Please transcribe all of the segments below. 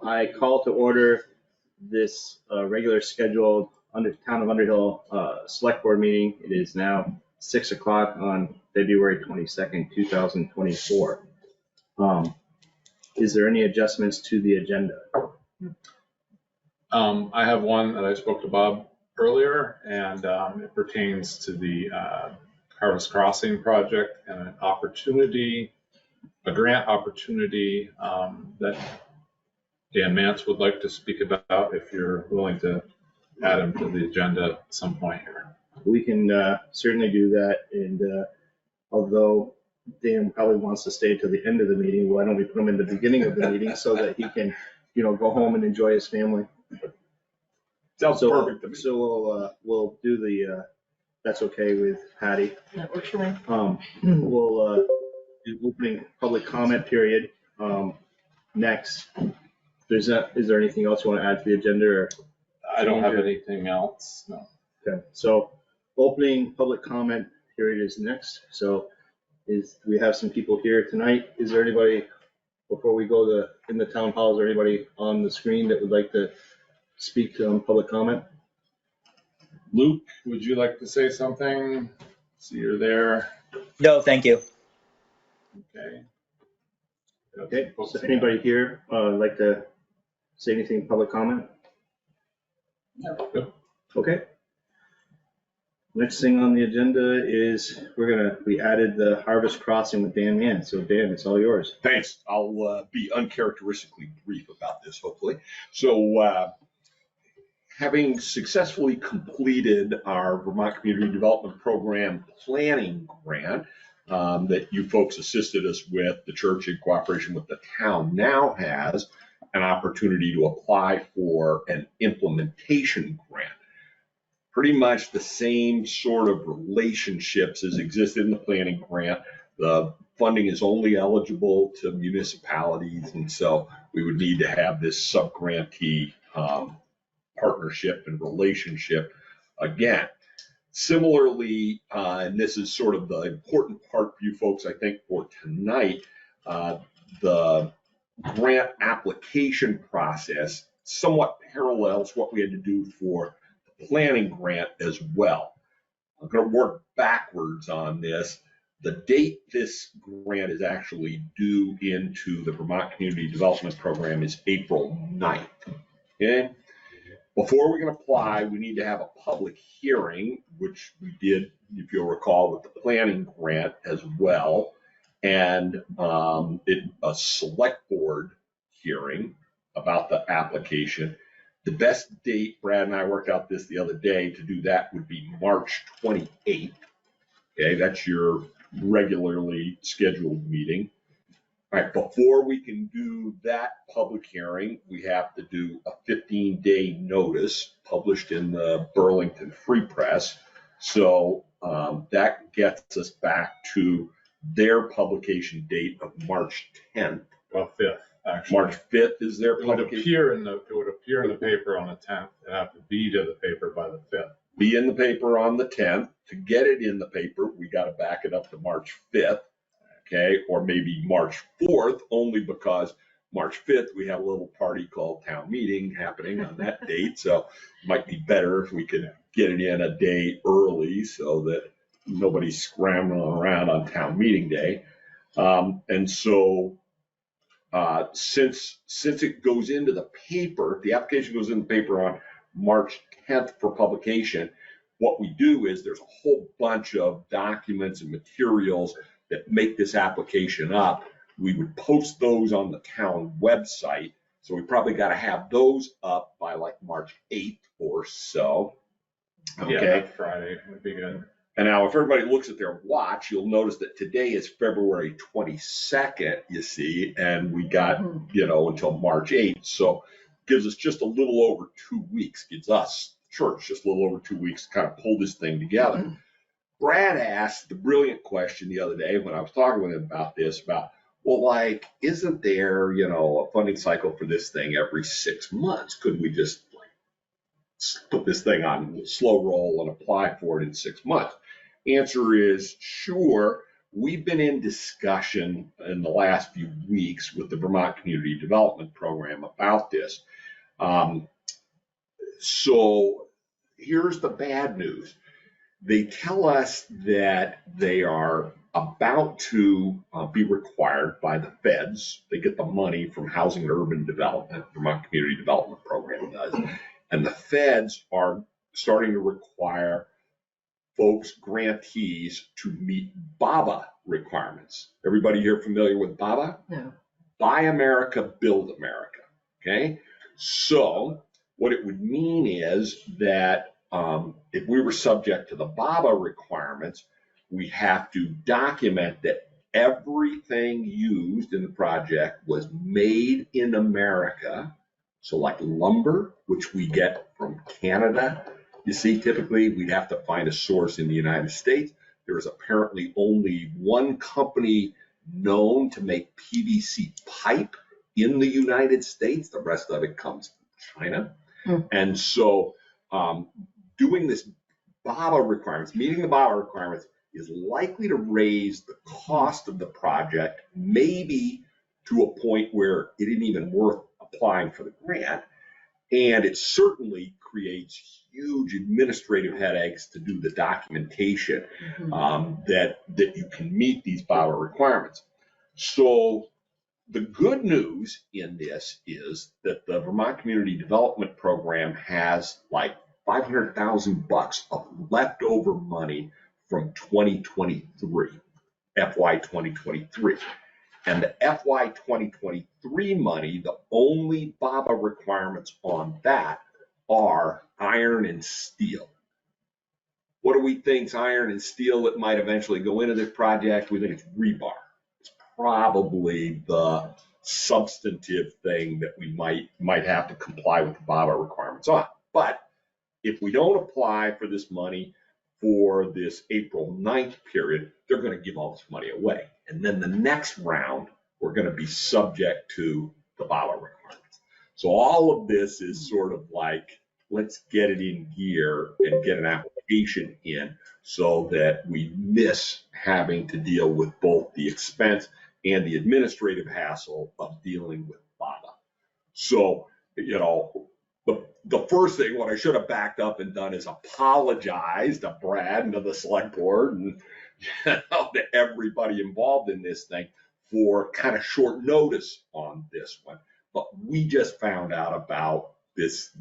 I call to order this regular scheduled Town of Underhill Select Board meeting. It is now 6 o'clock on February 22nd, 2024. Is there any adjustments to the agenda? I have one that I spoke to Bob earlier, and it pertains to the Harvest Crossing project and an opportunity, a grant opportunity that Dan Mance would like to speak about, if you're willing to add him to the agenda at some point here. We can certainly do that, and although Dan probably wants to stay to the end of the meeting, why don't we put him in the beginning of the meeting so that he can, go home and enjoy his family? Sounds perfect to me. So we'll do the, that's okay with Patty. That works for me. We'll do opening public comment period next. Is there anything else you want to add to the agenda? Or I don't have anything else, no. Okay, so opening public comment period is next. So we have some people here tonight. Is there anybody, before we go in the town hall, is there anybody on the screen that would like to speak to public comment? Luke, would you like to say something? See, you're there. No, thank you. Okay. Okay, so anybody here like to say anything in public comment? No. Okay. Next thing on the agenda is we added the Harvest Crossing with Dan Mann. So Dan, it's all yours. Thanks. I'll be uncharacteristically brief about this, hopefully. So having successfully completed our Vermont Community Development Program planning grant that you folks assisted us with, the church in cooperation with the town now has an opportunity to apply for an implementation grant. Pretty much the same sort of relationships as existed in the planning grant. The funding is only eligible to municipalities, and so we would need to have this sub-grantee partnership and relationship again. Similarly, and this is sort of the important part for you folks, I think, for tonight, the grant application process somewhat parallels what we had to do for the planning grant as well. I'm going to work backwards on this. The date this grant is actually due into the Vermont Community Development Program is April 9th. Okay? Before we can apply, we need to have a public hearing, which we did, if you'll recall, with the planning grant as well, and a select board hearing about the application. The best date, Brad and I worked out this the other day, to do that would be March 28th. Okay, that's your regularly scheduled meeting. All right, before we can do that public hearing, we have to do a 15-day notice published in the Burlington Free Press. So that gets us back to their publication date of March 10th. Well, 5th, actually. March 5th is their It would publication. appear in the paper on the 10th. It'd have to be to the paper by the 5th. Be in the paper on the 10th. To get it in the paper, we got to back it up to March 5th. Okay, or maybe March 4th, only because March 5th, we have a little party called town meeting happening on that date. So it might be better if we could get it in a day early so that nobody's scrambling around on town meeting day. And so since it goes into the paper, the application goes in the paper on March 10th for publication, what we do is there's a whole bunch of documents and materials that make this application up. We would post those on the town website. So we probably got to have those up by like March 8th or so. Okay. Yeah, that Friday would be good. And now if everybody looks at their watch, you'll notice that today is February 22nd, you see, and we got, until March 8th. So it gives us just a little over 2 weeks, gives us, church, just a little over 2 weeks to kind of pull this thing together. Brad asked the brilliant question the other day when I was talking with him about this, well, like, isn't there, a funding cycle for this thing every 6 months? Couldn't we just put this thing on slow roll and apply for it in 6 months? Answer is sure, we've been in discussion in the last few weeks with the Vermont Community Development Program about this. So here's the bad news. They tell us that they are about to be required by the feds. They get the money from Housing and Urban Development, Vermont Community Development Program does. And the feds are starting to require folks, grantees, to meet BABA requirements. Everybody here familiar with BABA? No. Buy America, Build America. Okay? So what it would mean is that if we were subject to the BABA requirements, we have to document that everything used in the project was made in America. So like lumber, which we get from Canada, you see, typically we'd have to find a source in the United States. There is apparently only one company known to make PVC pipe in the United States. The rest of it comes from China. And so doing this BABA requirements, meeting the BABA requirements, is likely to raise the cost of the project, maybe to a point where it isn't even worth applying for the grant. And it certainly creates huge administrative headaches to do the documentation that you can meet these BABA requirements. So the good news in this is that the Vermont Community Development Program has like $500,000 of leftover money from 2023, FY 2023. And the FY 2023 money, the only BABA requirements on that are iron and steel. What do we think's iron and steel that might eventually go into this project? We think it's rebar. It's probably the substantive thing that we might have to comply with the BABA requirements on. But if we don't apply for this money for this April 9th period, they're going to give all this money away. And then the next round, we're going to be subject to the BABA requirements. So all of this is sort of like, let's get it in gear and get an application in so that we miss having to deal with both the expense and the administrative hassle of dealing with BABA. So, you know, the first thing, what I should have backed up and done is apologize to Brad and to the select board and to everybody involved in this thing for kind of short notice on this one. But we just found out about this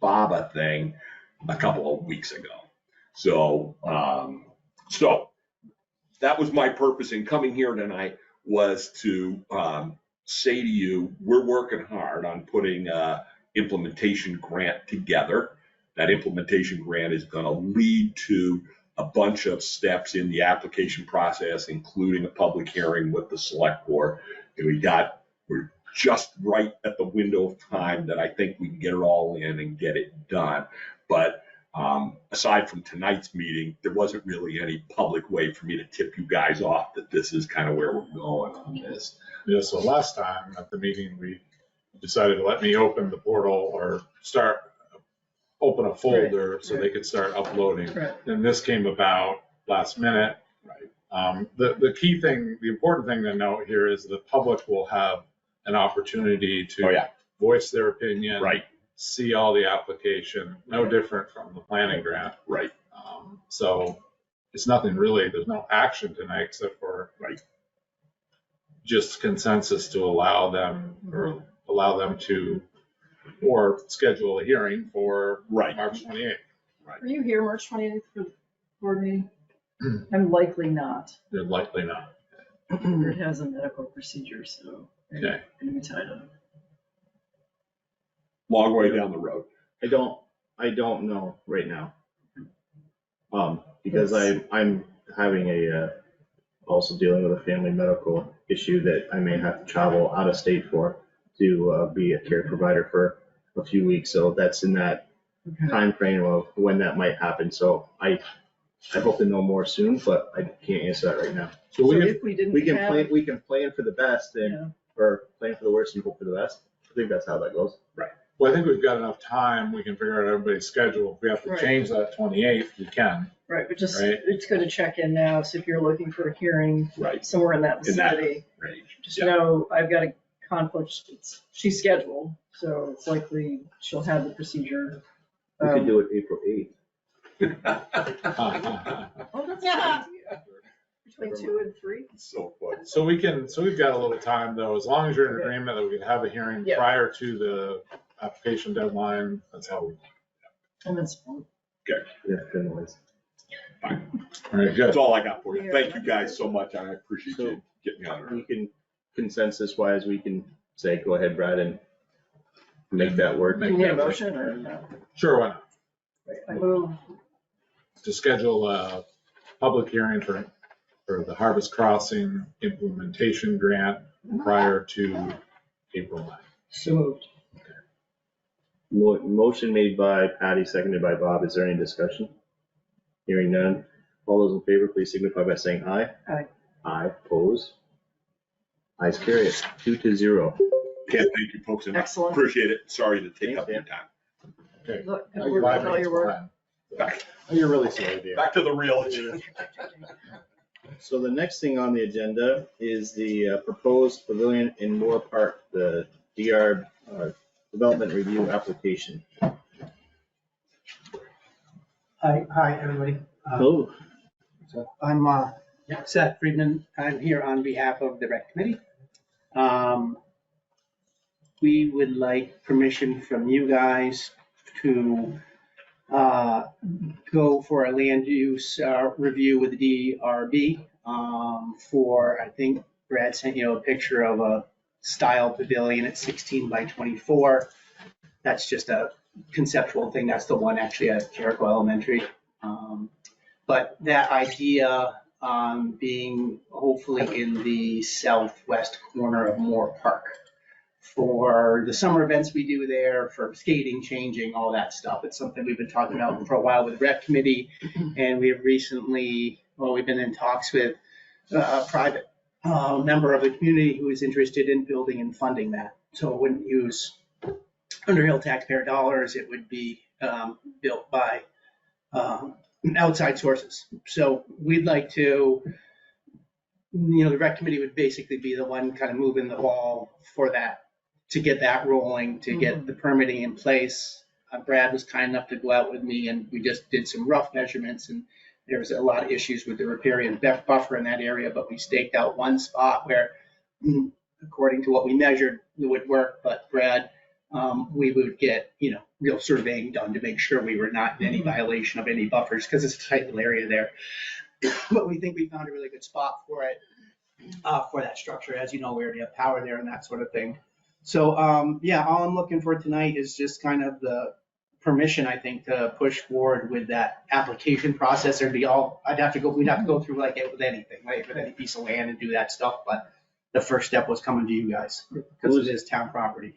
BABA thing a couple of weeks ago. So that was my purpose in coming here tonight, was to say to you, we're working hard on putting implementation grant together. That implementation grant is going to lead to a bunch of steps in the application process, including a public hearing with the select board. And we're just right at the window of time that I think we can get it all in and get it done. But aside from tonight's meeting, there wasn't really any public way for me to tip you guys off that this is kind of where we're going on this. Yeah, so last time at the meeting, we decided to let me open the portal or open a folder so they could start uploading. And this came about last minute. The key thing, the important thing to note here is the public will have an opportunity to voice their opinion, see all the application, no different from the planning grant. So it's nothing really, there's no action tonight except for just consensus to allow them to, or schedule a hearing for March 28th. Are you here March 28th for the board meeting? I'm likely not. They're likely not. It has a medical procedure, so I'm Okay. going to be tied up. Long way down the road. I don't know right now. Because I'm having also dealing with a family medical issue that I may have to travel out of state for to be a care provider for a few weeks. So that's in that time frame of when that might happen. So I hope to know more soon, but I can't answer that right now. So if we didn't we can plan for the best and or plan for the worst and hope for the best. I think that's how that goes. Well, I think we've got enough time. We can figure out everybody's schedule. If we have to Right. change that 28th, we can. Right, but just, Right. it's good to check in now, so if you're looking for a hearing Right. somewhere in that In that vicinity, range. just Yeah. know I've got a conflict, she's scheduled, so it's likely she'll have the procedure. We could do it April 8th. Oh, that's a good idea. Between 2 and 3? So funny. So we've got a little time though, as long as you're in Okay. agreement that we can have a hearing Yeah. prior to the application deadline, that's how we. And that's fine. Yeah, good noise. All right, good. That's all I got for you. Thank you guys so much. I appreciate you getting me on. We can, consensus wise, we can say, go ahead, Brad, and make that work. Do you need a motion or no? Sure, why not? Right, I move, To schedule a public hearing for the Harvest Crossing implementation grant prior to April 9th. so moved. Motion made by Patty, seconded by Bob. Is there any discussion? Hearing none. All those in favor, please signify by saying aye. Aye. Aye, opposed. Ayes carry it, 2-0. Can't thank you folks enough. Excellent. Appreciate it. Sorry to take Thanks, up your time. Okay. Look, Now good you're work, 5 all your minutes work. behind. Back, Oh, you're really slow, dear. back to the real. So the next thing on the agenda is the proposed Pavilion in Moore Park, the DR Development Review Application. Hi, everybody. Hello. I'm Seth Friedman. I'm here on behalf of the rec committee. We would like permission from you guys to go for a land use review with the DRB for, I think Brad sent you a picture of a style pavilion at 16 by 24. That's just a conceptual thing. That's the one actually at Jericho Elementary. But that idea being hopefully in the southwest corner of Moore Park for the summer events we do there, for skating, changing, all that stuff. It's something we've been talking about for a while with the rec committee. And we have recently, we've been in talks with a private member of the community who is interested in building and funding that. So it wouldn't use Underhill taxpayer dollars. It would be built by outside sources. So we'd like to, the rec committee would basically be the one kind of moving the ball for that, to get that rolling, to get the permitting in place. Brad was kind enough to go out with me and we just did some rough measurements, and there was a lot of issues with the riparian buffer in that area, but we staked out one spot where, according to what we measured, it would work. But Brad, we would get, real surveying done to make sure we were not in any violation of any buffers, because it's a tight little area there. But we think we found a really good spot for it, for that structure. As you know, we already have power there and that sort of thing. So, all I'm looking for tonight is just kind of the permission, I think, to push forward with that application process. We'd have to go through like it with anything, right? With any piece of land and do that stuff. But the first step was coming to you guys because it is town property.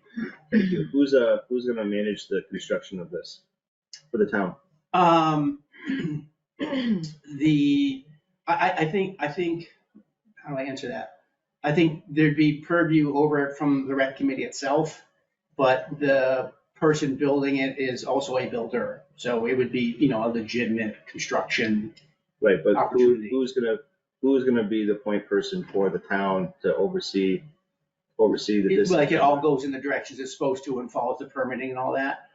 Thank you. Who's gonna manage the construction of this for the town? I think, how do I answer that? I think there'd be purview over it from the rec committee itself, but the person building it is also a builder. So it would be, a legitimate construction. Right, but Opportunity. who's gonna be the point person for the town to oversee the distance? Like it all goes in the directions it's supposed to and follows the permitting and all that.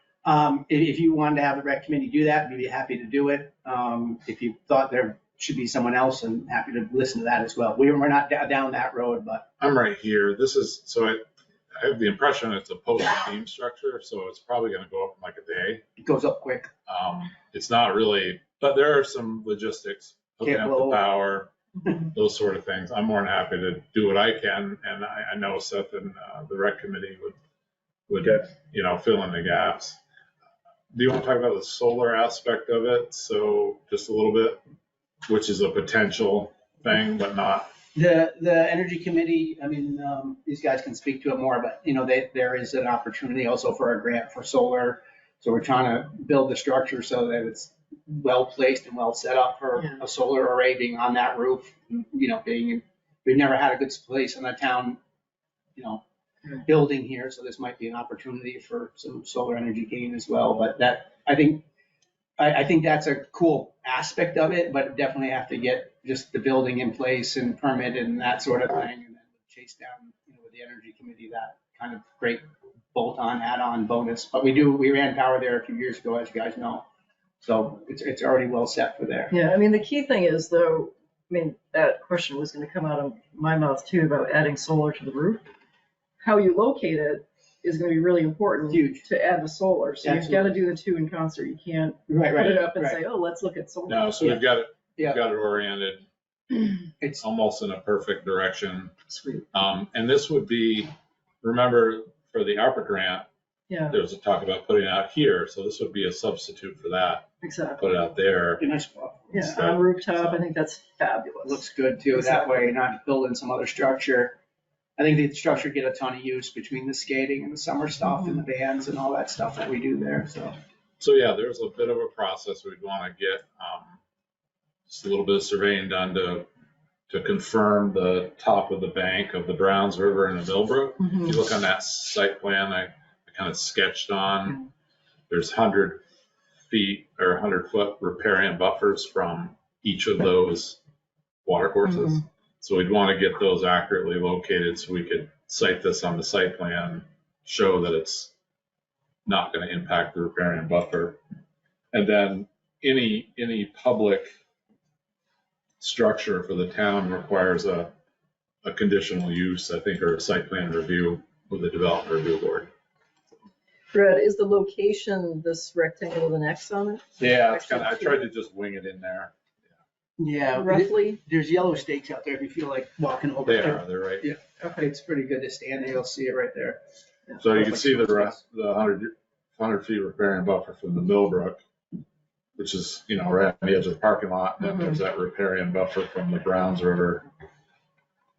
If you wanted to have the rec committee do that, we'd be happy to do it. If you thought there should be someone else, I'm happy to listen to that as well. We're not down that road, but. I'm right here. I have the impression it's a post-beam structure, so it's probably gonna go up in like a day. It goes up quick. It's not really, but there are some logistics, hooking up the Cable. power, those sort of things. I'm more than happy to do what I can, and I know Seth and the rec committee would Okay. fill in the gaps. Do you want to talk about the solar aspect of it? So just a little bit, which is a potential thing, but not. The energy committee, these guys can speak to it more, but there is an opportunity also for a grant for solar. So we're trying to build the structure so that it's well placed and well set up for a solar array being on that roof. We've never had a good place in the town, building here, so this might be an opportunity for some solar energy gain as well. But that, I think that's a cool aspect of it, but definitely have to get just the building in place and permitted and that sort of thing. And then chase down, with the energy committee, that kind of great bolt-on, add-on bonus. But we ran power there a few years ago, as you guys know. So it's already well set for there. Yeah, I mean, the key thing is though, I mean, that question was gonna come out of my mouth too about adding solar to the roof. How you locate it is gonna be really important. Huge. To add the solar, so you've gotta do the two in concert. You can't Right, put it up and right. say, oh, let's look at solar. No, so we've got it oriented It's almost in a perfect direction. Sweet, And this would be, remember, for the ARPA grant, yeah, there was a talk about putting it out here, so this would be a substitute for that. exactly. Put it out there. a nice spot. Yeah, So- on rooftop, I think that's fabulous. Looks good too. That Exactly. way you're not building some other structure. I think the structure get a ton of use between the skating and the summer stuff and the bands and all that stuff that we do there, so. So yeah, there's a bit of a process we'd want to get, just a little bit of surveying done to confirm the top of the bank of the Browns River and the Millbrook. If you look on that site plan, I kind of sketched on, there's 100 feet or 100-foot riparian buffers from each of those water courses. So we'd want to get those accurately located so we could cite this on the site plan, show that it's not going to impact the riparian buffer. And then any public structure for the town requires a conditional use, I think, or a site plan review with the development review board. Brad, is the location this rectangle with an X on it? Yeah, it's kind of, I tried to just wing it in there. Yeah, Roughly? there's yellow stakes out there if you feel like walking over. They're right. Yeah. Okay, it's pretty good to stand there. You'll see it right there. So you can see the 100 feet riparian buffer from the Millbrook, which is, right on the edge of the parking lot. And then there's that riparian buffer from the Browns River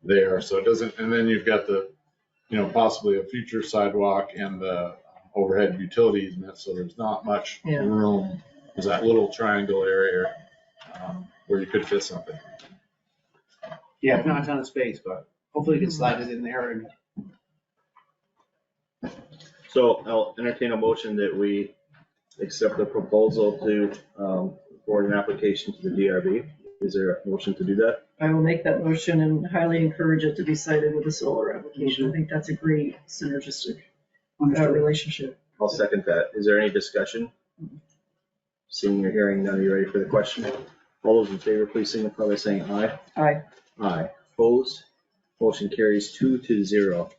there. So it doesn't, and then you've got the, possibly a future sidewalk and the overhead utility easement. So there's not much room. There's that little triangle area where you could fit something. Yeah, not a ton of space, but hopefully you can slide it in there and. So I'll entertain a motion that we accept the proposal to forward an application to the DRB. Is there a motion to do that? I will make that motion and highly encourage it to be cited with the solar application. I think that's a great synergistic relationship. I'll second that. Is there any discussion? Seeing or hearing none, are you ready for the question? All those in favor, please signify by saying aye. Aye. Aye. Opposed? Motion carries 2-0.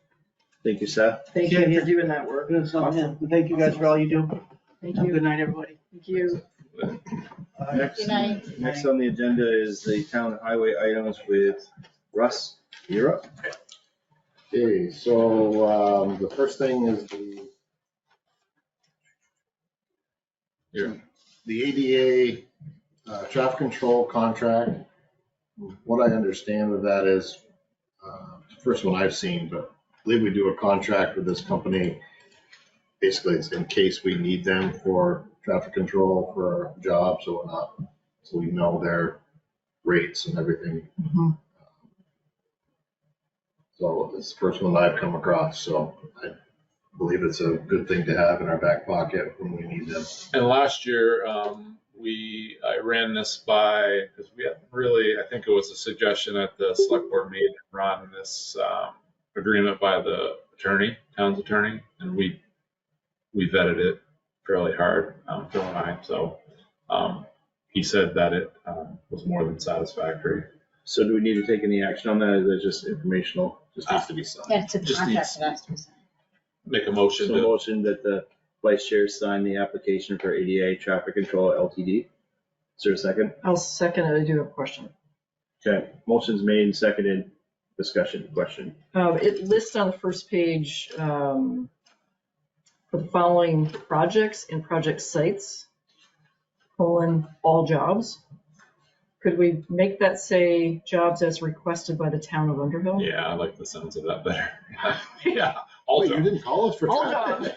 Thank you, Seth. Thank you for doing that work. Awesome. Thank you guys for all you do. Thank Good you. night, everybody. Thank you. Next on the agenda is the town highway items with Russ. You're up. Okay, so the first thing is the ADA traffic control contract. What I understand of that is, the first one I've seen, but I believe we do a contract with this company. Basically, it's in case we need them for traffic control for our job, so we know their rates and everything. So it's the first one I've come across, so I believe it's a good thing to have in our back pocket when we need them. And last year, I ran this by, because we had really, I think it was a suggestion at the select board meeting, run this agreement by the town's attorney, and we vetted it fairly hard, Phil and I. So he said that it was more than satisfactory. So do we need to take any action on that? Or is it just informational? Just needs to be signed. Yeah, it's a Just contract that has to be signed. Make a motion So to, motion that the vice chair sign the application for ADA traffic control Ltd. Is there a second? I'll second it. I do have a question. Okay, motion's made and seconded. Discussion, question. It lists on the first page for the following projects and project sites, all jobs. Could we make that say jobs as requested by the town of Underhill? yeah, I like the sounds of that better. Yeah, all Wait, you jobs. didn't call us for All traffic?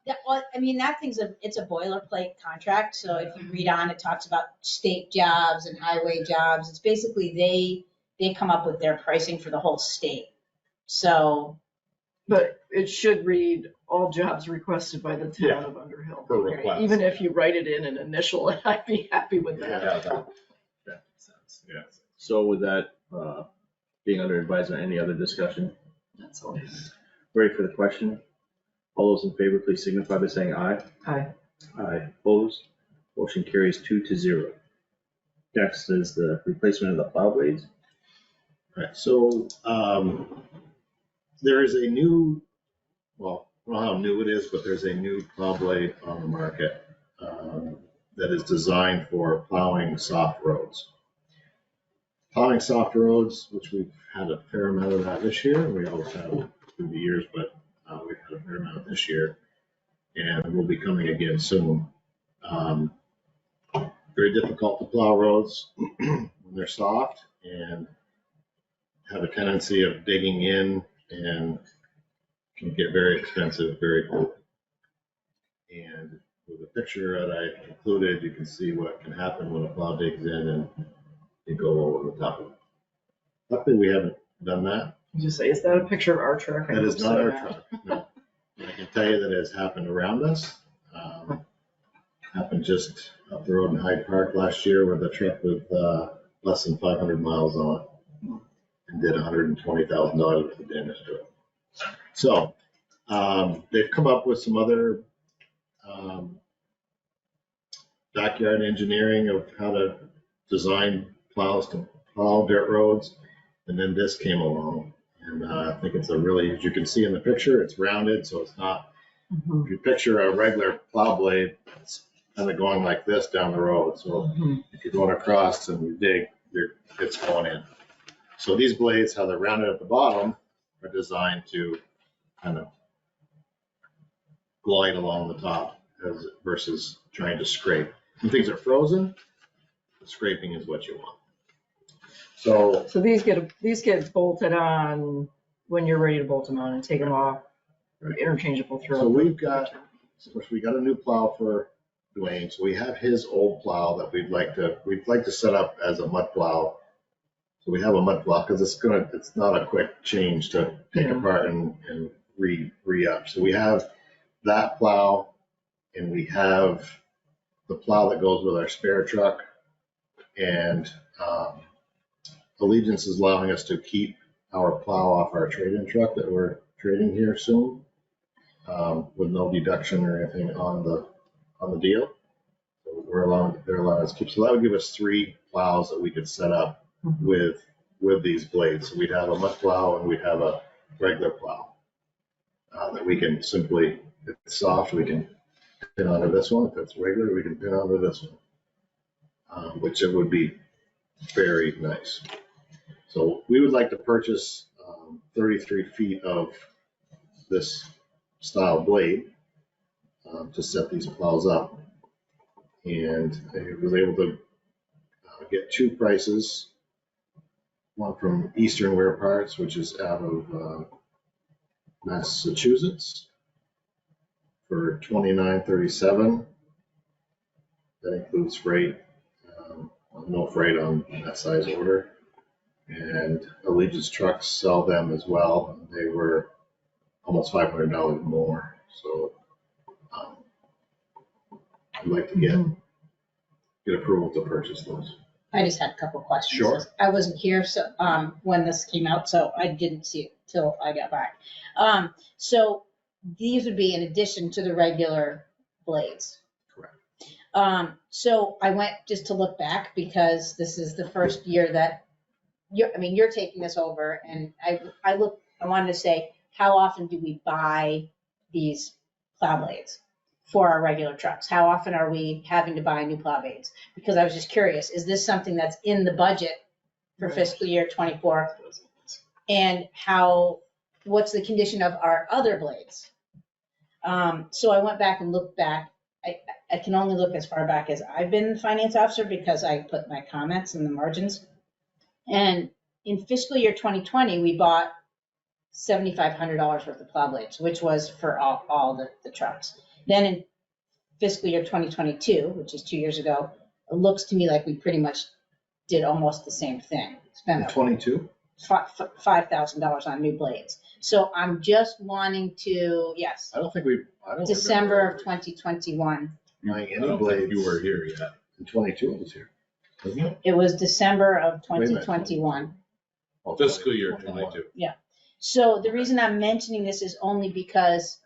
Yeah, well, I mean, it's a boilerplate contract, so if you read on, it talks about state jobs and highway jobs. It's basically they come up with their pricing for the whole state. So But it should read all jobs requested by the Yeah. town of Underhill. Per request. Even if you write it in an initial, I'd be happy with that. Yeah, that makes sense, yeah. So with that, being under advisement, any other discussion? That's all. Ready for the question? All those in favor, please signify by saying aye. Aye. Aye. Opposed? Motion carries 2-0. Next is the replacement of the plow blades. Right, so, there is a new, well, I don't know how new it is, but there's a new plow blade on the market, that is designed for plowing soft roads. Plowing soft roads, which we've had a fair amount of that this year, we always have through the years, but, we've had a fair amount this year, and will be coming again soon. Very difficult to plow roads when they're soft and have a tendency of digging in and can get very expensive very quickly. And with the picture that I included, you can see what can happen when a plow digs in and you go over the top of it. Luckily, we haven't done that. You say, is that a picture of our truck? I That is hope not so, our Matt. truck, no. And I can tell you that it has happened around us. Happened just up the road in Hyde Park last year with a truck with less than 500 miles on it and did $120,000 worth of damage to it. So they've come up with some other backyard engineering of how to design plows to plow dirt roads. And then this came along. And I think it's a really, as you can see in the picture, it's rounded, so it's not, Mhm. if you picture a regular plow blade, it's kind of going like this down the road. So Mhm. if you're going across and you dig, it's going in. So these blades, how they're rounded at the bottom, are designed to kind of glide along the top versus trying to scrape. When things are frozen, the scraping is what you want. So So these get bolted on when you're ready to bolt them on and take them off, Right. interchangeable through. So we've got, of course, we got a new plow for Dwayne. So we have his old plow that we'd like to set up as a mud plow. So we have a mud plow because it's not a quick change to take Yeah. apart and re-up. So we have that plow and we have the plow that goes with our spare truck. And Allegiance is allowing us to keep our plow off our trade-in truck that we're trading here soon, with no deduction or anything on the deal. So they're allowing us to keep. So that would give us 3 plows that we could set up Mhm. with these blades. So we'd have a mud plow and we'd have a regular plow that we can simply, if it's soft, we can pin onto this one. If it's regular, we can pin onto this one, which it would be very nice. So we would like to purchase 33 feet of this style blade to set these plows up. And I was able to get 2 prices. One from Eastern Wear Parts, which is out of Massachusetts, for $29.37. That includes freight, no freight on that size order. And Allegiance trucks sell them as well. They were almost $500 more. So I'd like to get approval to purchase those. I just had a couple questions. Sure. I wasn't here, so, when this came out, so I didn't see it till I got back. So these would be in addition to the regular blades. Correct. So I went just to look back because this is the first year that you're taking this over, and I wanted to say, how often do we buy these plow blades for our regular trucks? How often are we having to buy new plow blades? Because I was just curious, is this something that's in the budget for fiscal year 24? And what's the condition of our other blades? So I went back and looked back. I can only look as far back as I've been the finance officer because I put my comments in the margins. And in fiscal year 2020, we bought $7,500 worth of plow blades, which was for all the trucks. Then in fiscal year 2022, which is 2 years ago, it looks to me like we pretty much did almost the same thing. Spent 22? $5,000 on new blades. So I'm just wanting to, yes, I don't think I don't. December of 2021. Buying I any don't think blades you were here yet. in 22 was here. Wasn't it? It was December of Wait a minute. 2021. Oh, Fiscal year 21. 22. So the reason I'm mentioning this is only because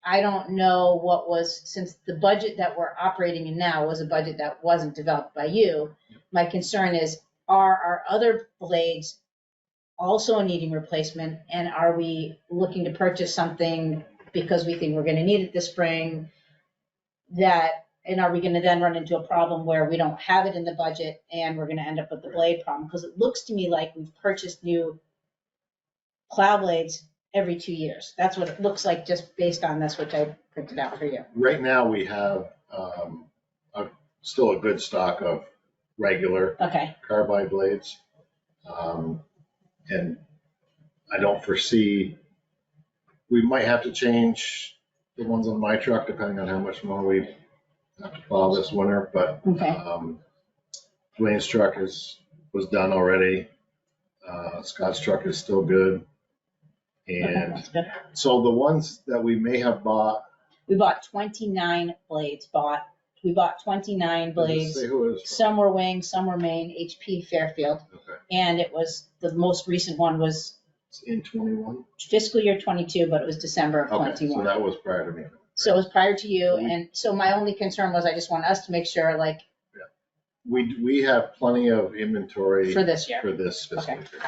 I don't know what was, since the budget that we're operating in now was a budget that wasn't developed by you. My concern is, are our other blades also needing replacement? And are we looking to purchase something because we think we're gonna need it this spring? And are we gonna then run into a problem where we don't have it in the budget and we're gonna end up with the blade problem? Because it looks to me like we've purchased new plow blades every 2 years. That's what it looks like just based on this, which I printed out for you. Right now, we have still a good stock of regular Okay, carbide blades. And I don't foresee, we might have to change the ones on my truck depending on how much more we have to plow this winter, but okay. Dwayne's truck was done already. Scott's truck is still good. Okay, And that's good. so the ones that we may have bought. We bought 29 blades, we bought 29 blades. Say who it is. Some were Wing, some were Main, HP Fairfield. Okay. And it was, the most recent one was It's in 21. fiscal year 22, but it was December of Okay, so 21. that was prior to me. So it was prior to you. We- And so my only concern was I just want us to make sure, like, We have plenty of inventory for this year. for this fiscal Okay. year.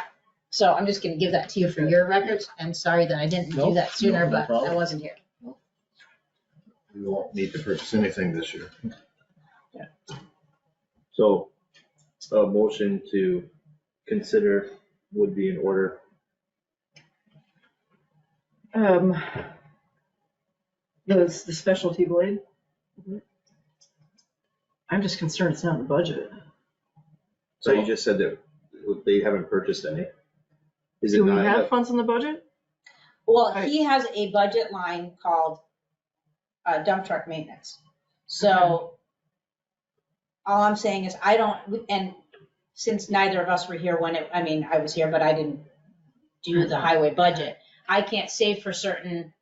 So I'm just gonna give that to you for your records. And sorry that I didn't do No, that sooner, no but problem. I wasn't here. We won't need to purchase anything this year. So a motion to consider would be in order. The specialty blade. I'm just concerned it's not in the budget. So you just said that they haven't purchased any. Is it Do we not? have funds in the budget? Well, he has a budget line called dump truck maintenance. So all I'm saying is I don't, and since neither of us were here when it, I mean, I was here, but I didn't do the highway budget. I can't say for certain,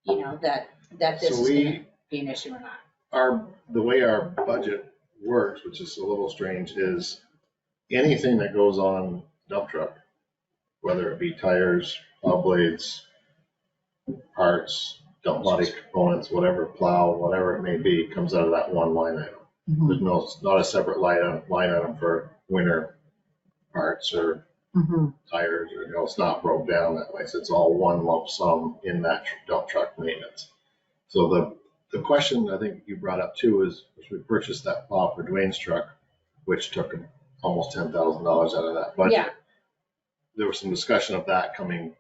you know, that this So is gonna be an issue or not. The way our budget works, which is a little strange, is anything that goes on dump truck, whether it be tires, plow blades, parts, dump body components, whatever, plow, whatever it may be, comes out of that one line item. There's not a separate line item for winter parts or tires, or, it's not broke down that way. So it's all one lump sum in that dump truck maintenance. So the question I think you brought up too is, we purchased that plow for Dwayne's truck, which took almost $10,000 out of that budget. Yeah. There was some discussion of that coming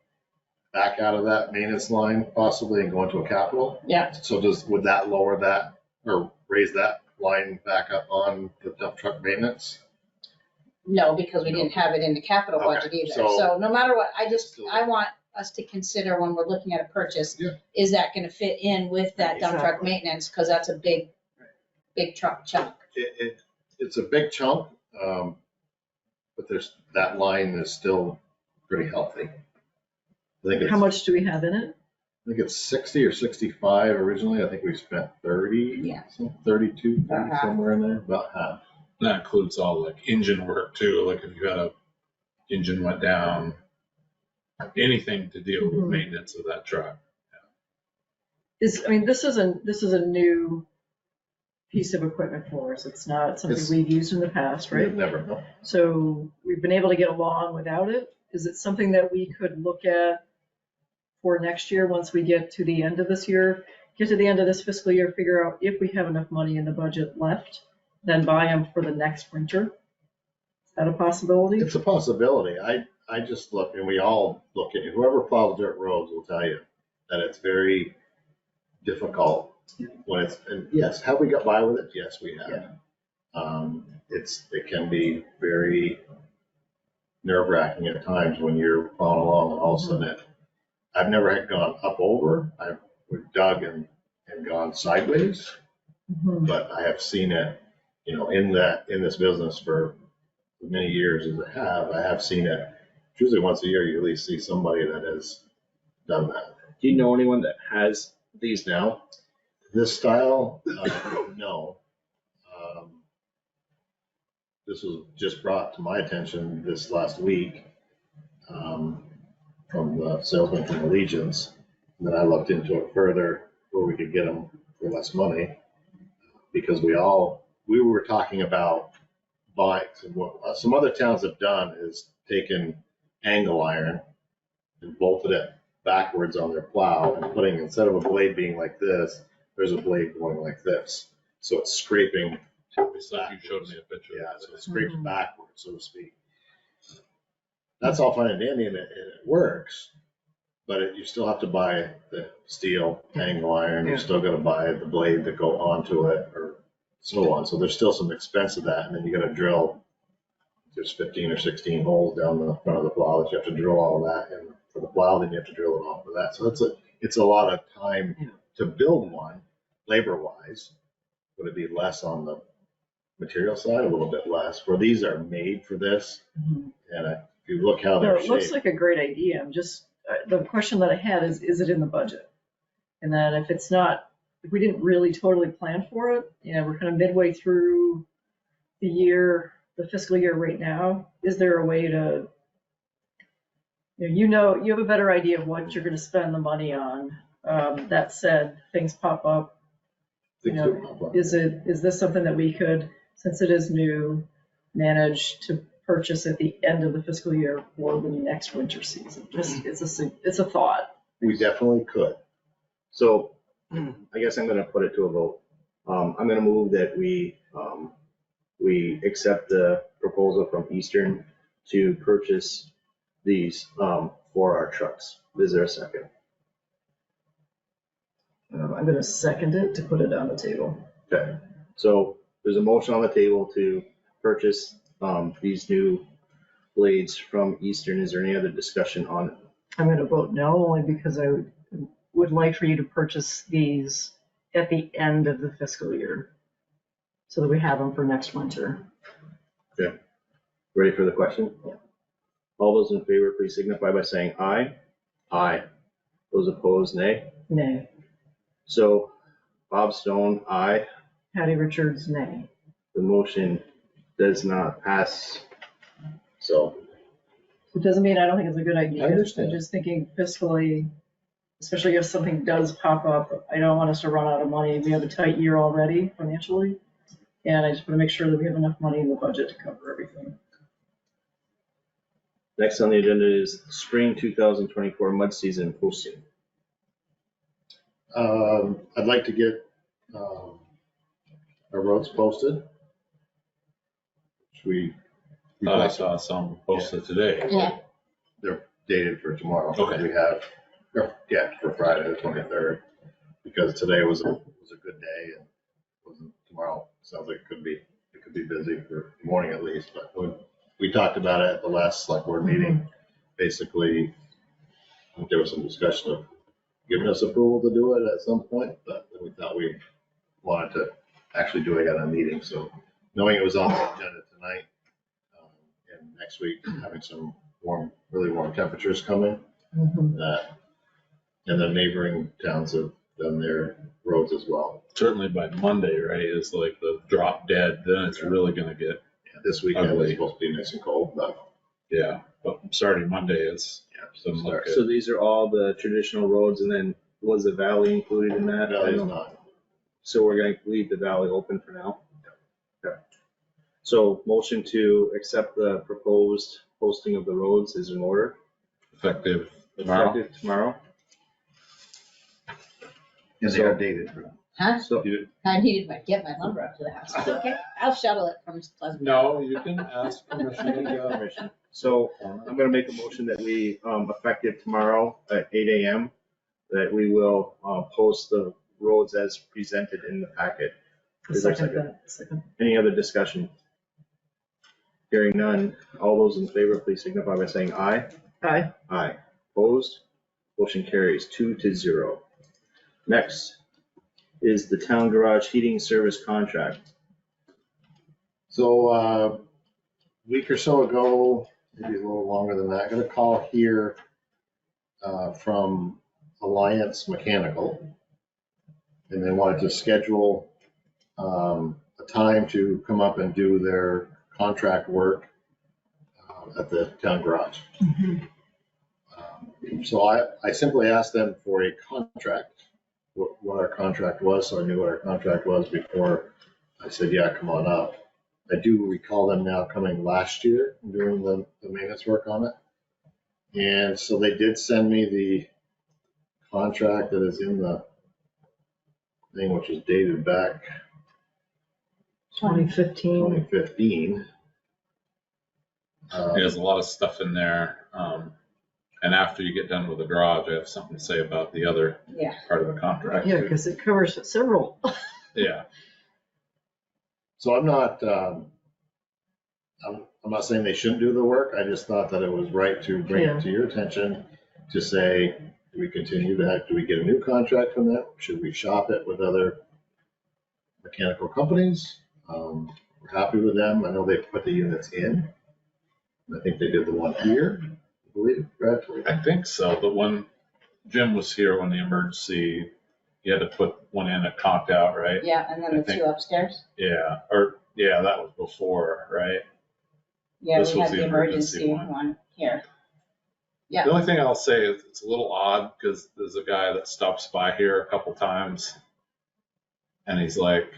back out of that maintenance line possibly and going to a capital. Yeah. So would that lower that or raise that line back up on the dump truck maintenance? No, because we didn't have it in the capital Okay, budget either. so- So no matter what, I want us to consider when we're looking at a purchase, Yeah. is that gonna fit in with that dump truck Exactly. maintenance? Cause that's a big truck chunk. It's a big chunk, but that line is still pretty healthy. I How much do we have in it? think it's 60 or 65 originally. I think we spent 30, Yeah. 32, 30, About half. somewhere in there, about half. That includes all like engine work too, like if you had a engine went down, anything to deal with Mhm. maintenance of that truck. This is a new piece of equipment for us. It's not something It's- we've used in the past, right? Never know. So we've been able to get along without it. Is it something that we could look at for next year, once we get to the end of this year, get to the end of this fiscal year, figure out if we have enough money in the budget left, then buy them for the next winter? Is that a possibility? It's a possibility. I just look, and we all look at it. Whoever plows dirt roads will tell you that it's very difficult when and yes, have we got by with it? Yes, we have. It can be very nerve wracking at times when you're plowing along and all of a sudden I've never had gone up over. We've dug and gone sideways, Mhm. but I have seen it, in this business for as many years as I have seen it. Usually once a year, you at least see somebody that has done that. Do you know anyone that has these now? This style, no. This was just brought to my attention this last week from the salesman from Allegiance. And then I looked into it further where we could get them for less money, because we were talking about bikes, and what some other towns have done is taken angle iron and bolted it backwards on their plow and putting, instead of a blade being like this, there's a blade going like this. So it's scraping. It's like you showed me a picture. Yeah, so it scrapes backwards, so to speak. That's all fine and dandy, and it works, but you still have to buy the steel angle iron. You still got to buy the blade that go onto it, or so on. So there's still some expense of that, and then you got to drill. There's 15 or 16 holes down the front of the plow that you have to drill all of that, and for the plow, then you have to drill it all for that. So it's a lot of time to build one, labor-wise. Would it be less on the material side? A little bit less. Where these are made for this, and if you look how No, they're it looks shaped. like a great idea. I'm just, the question that I had is it in the budget? And then if it's not, if we didn't really totally plan for it, we're kind of midway through the year, the fiscal year right now, is there a way to, you have a better idea of what you're going to spend the money on. That said, things pop up. Is this something that we could, since it is new, manage to purchase at the end of the fiscal year for the next winter season? Just, it's a thought. We definitely could. So I guess I'm gonna put it to a vote. I'm gonna move that we accept the proposal from Eastern to purchase these for our trucks. Is there a second? I'm going to second it to put it on the table. Okay, so there's a motion on the table to purchase these new blades from Eastern. Is there any other discussion on it? I'm going to vote no, only because I would like for you to purchase these at the end of the fiscal year so that we have them for next winter. Okay, ready for the question? Yeah. All those in favor, please signify by saying aye. Aye. Those opposed, nay. Nay. So Bob Stone, aye. Patty Richards, nay. The motion does not pass. So, It doesn't mean I don't think it's a good idea. I understand. I'm just thinking fiscally, especially if something does pop up, I don't want us to run out of money. We have a tight year already financially, and I just want to make sure that we have enough money in the budget to cover everything. next on the agenda is spring 2024 mud season posting. I'd like to get our roads posted. Which we I saw some posted today. Yeah. they're dated for tomorrow. Okay. We have, for Friday the 23rd, because today was a good day, and tomorrow sounds like it could be busy for the morning at least, but we talked about it at the last select board meeting. Basically, I think there was some discussion of giving us approval to do it at some point, but we thought we wanted to actually do it at a meeting, so knowing it was on the agenda tonight, and next week having some really warm temperatures coming, that, and the neighboring towns have done their roads as well. Certainly by Monday, right, is like the drop dead, then it's really gonna get, This weekend is Ugly. supposed to be nice and cold, but but starting Monday, it's, doesn't look So good. these are all the traditional roads, and then was the valley included in that? that is not. So we're gonna leave the valley open for now? Okay. So motion to accept the proposed posting of the roads is in order. Effective tomorrow. Effective tomorrow. And they are dated. Huh? So I needed to get my lumber up to the house. It's okay. I'll shuttle it from Pleasant. No, you can ask permission to go. So I'm gonna make a motion that we, effective tomorrow at 8 AM, that we will, post the roads as presented in the packet. Is there a second? Second. Any other discussion? Hearing none, all those in favor, please signify by saying aye. Aye. Aye. Opposed? Motion carries 2-0. Next is the town garage heating service contract. So, week or so ago, maybe a little longer than that, got a call here from Alliance Mechanical. And they wanted to schedule a time to come up and do their contract work at the town garage. So I simply asked them for a contract, what our contract was, so I knew what our contract was before I said, yeah, come on up. I do recall them now coming last year and doing the maintenance work on it. And so they did send me the contract that is in the thing, which is dated back 2015. 2015. There's a lot of stuff in there. And after you get done with the garage, I have something to say about the other Yeah. part of the contract. Yeah, too. because it covers several. Yeah. So I'm not saying they shouldn't do the work. I just thought that it was right to bring it to your attention to say, do we continue that? Do we get a new contract from them? Should we shop it with other mechanical companies? We're happy with them. I know they put the units in. I think they did the one here, I believe, Brad? I think so, but when Jim was here, when the emergency, you had to put one in that conked out, right? Yeah, and then I the think- two upstairs. Yeah, that was before, right? Yeah, This we was had the the emergency emergency one here. Yeah. The only thing I'll say is it's a little odd because there's a guy that stops by here a couple times and he's like,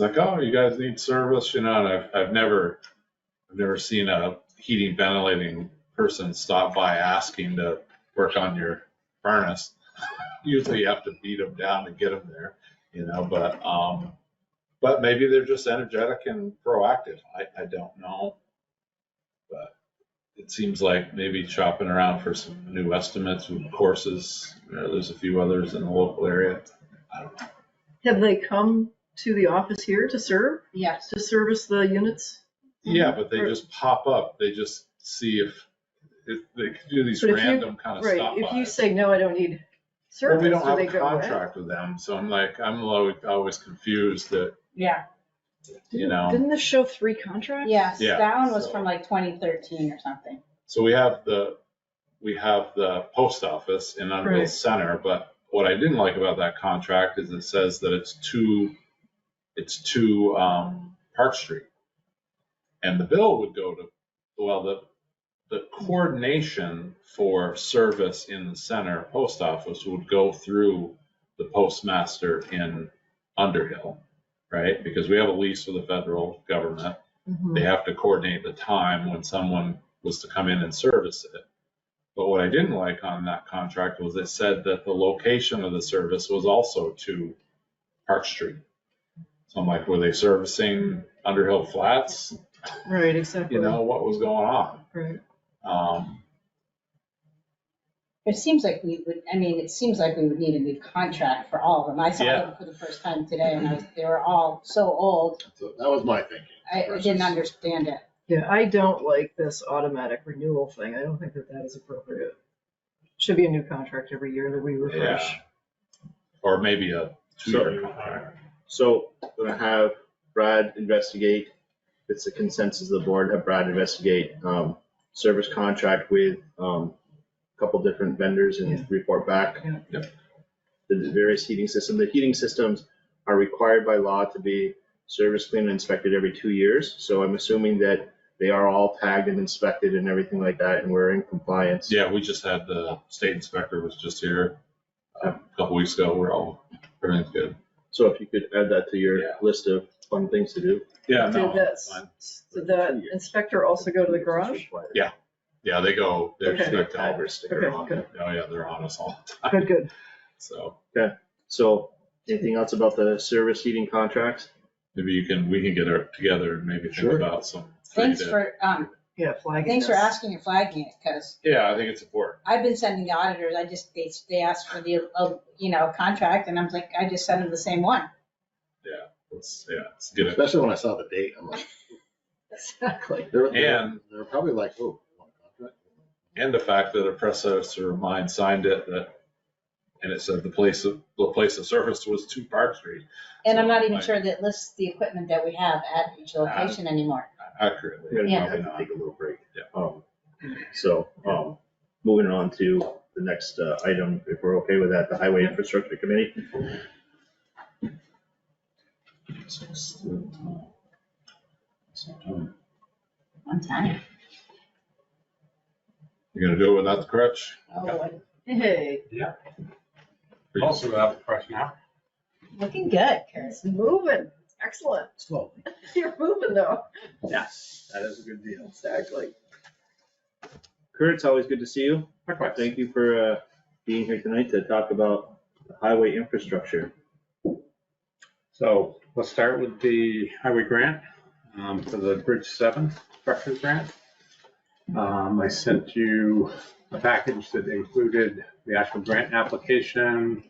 oh, you guys need service, and I've never seen a heating, ventilating person stop by asking to work on your furnace. Usually you have to beat them down to get them there, but maybe they're just energetic and proactive. I don't know, but it seems like maybe shopping around for some new estimates with courses. There's a few others in the local area. I don't know. Have they come to the office here to Yes. service the units? Yeah, but they just pop up. They just see if they can do these But if you- random kind of Right, stop if you bys. say, no, I don't need Well, service, we don't do have they a go away? contract with them, so I'm always confused that, Yeah. Didn't this show 3 contracts? Yes. Yeah, That one was so- from like 2013 or something. so we have the post office in Underhill Right. Center, but what I didn't like about that contract is it says that it's to Park Street. And the bill would go to, the coordination for service in the center post office would go through the postmaster in Underhill, right? Because we have a lease with the federal government. Mhm. They have to coordinate the time when someone was to come in and service it. But what I didn't like on that contract was it said that the location of the service was also to Park Street. So I'm like, were they servicing Underhill Flats? Right, exactly. What was going on? Right. It seems like we would need a new contract for all of them. I saw Yeah. them for the first time today and they were all so old. So that was my thinking. I didn't understand it. Yeah, I don't like this automatic renewal thing. I don't think that is appropriate. Should be a new contract every year that we refresh. Yeah. Or maybe a 2-year contract. So I'm gonna have Brad investigate, if it's the consensus of the board, have Brad investigate service contract with a couple different vendors and Yeah. report back. Yeah. Yep. The various heating systems. The heating systems are required by law to be service cleaned and inspected every 2 years. So I'm assuming that they are all tagged and inspected and everything like that, and we're in compliance. Yeah, we just had the state inspector was just here a couple weeks ago. Everything's good. So if you could add that to your Yeah. list of fun things to do. Yeah, Did no, that, it's fine. did the inspector also go to the garage? Yeah. Yeah, they go, they're Okay. strict on. Tag or sticker Okay, on good. it. Oh yeah, they're on us all the time. Good, good. So So anything else about the service heating contracts? maybe we can get it together and maybe think Sure. about some. Thanks for Yeah, for asking and flagging it, because Yeah, I think it's important. I've been sending the auditors, they asked for the, contract, and I'm like, I just sent them the same one. Let's get it. Especially when I saw the date, I'm like, Exactly. they're And- probably like, oh, one contract? And the fact that a predecessor of mine signed it, and it said the place of service was to Park Street. And I'm not even Like- sure that lists the equipment that we have at each location anymore. accurately. We're gonna Yeah. have to take a little break. Yeah. So, moving on to the next item, if we're okay with that, the Highway Infrastructure Committee. On time. You gonna do it without the crutch? Oh, Hey, Also without the crush now. looking good, Kurt. it's moving. Excellent. Slowly. You're moving though. Yes, that is a good deal. Exactly. Kurt, it's always good to see you. Likewise. Thank you for being here tonight to talk about the highway infrastructure. So let's start with the highway grant for the Bridge 7 structures grant. I sent you a package that included the actual grant application,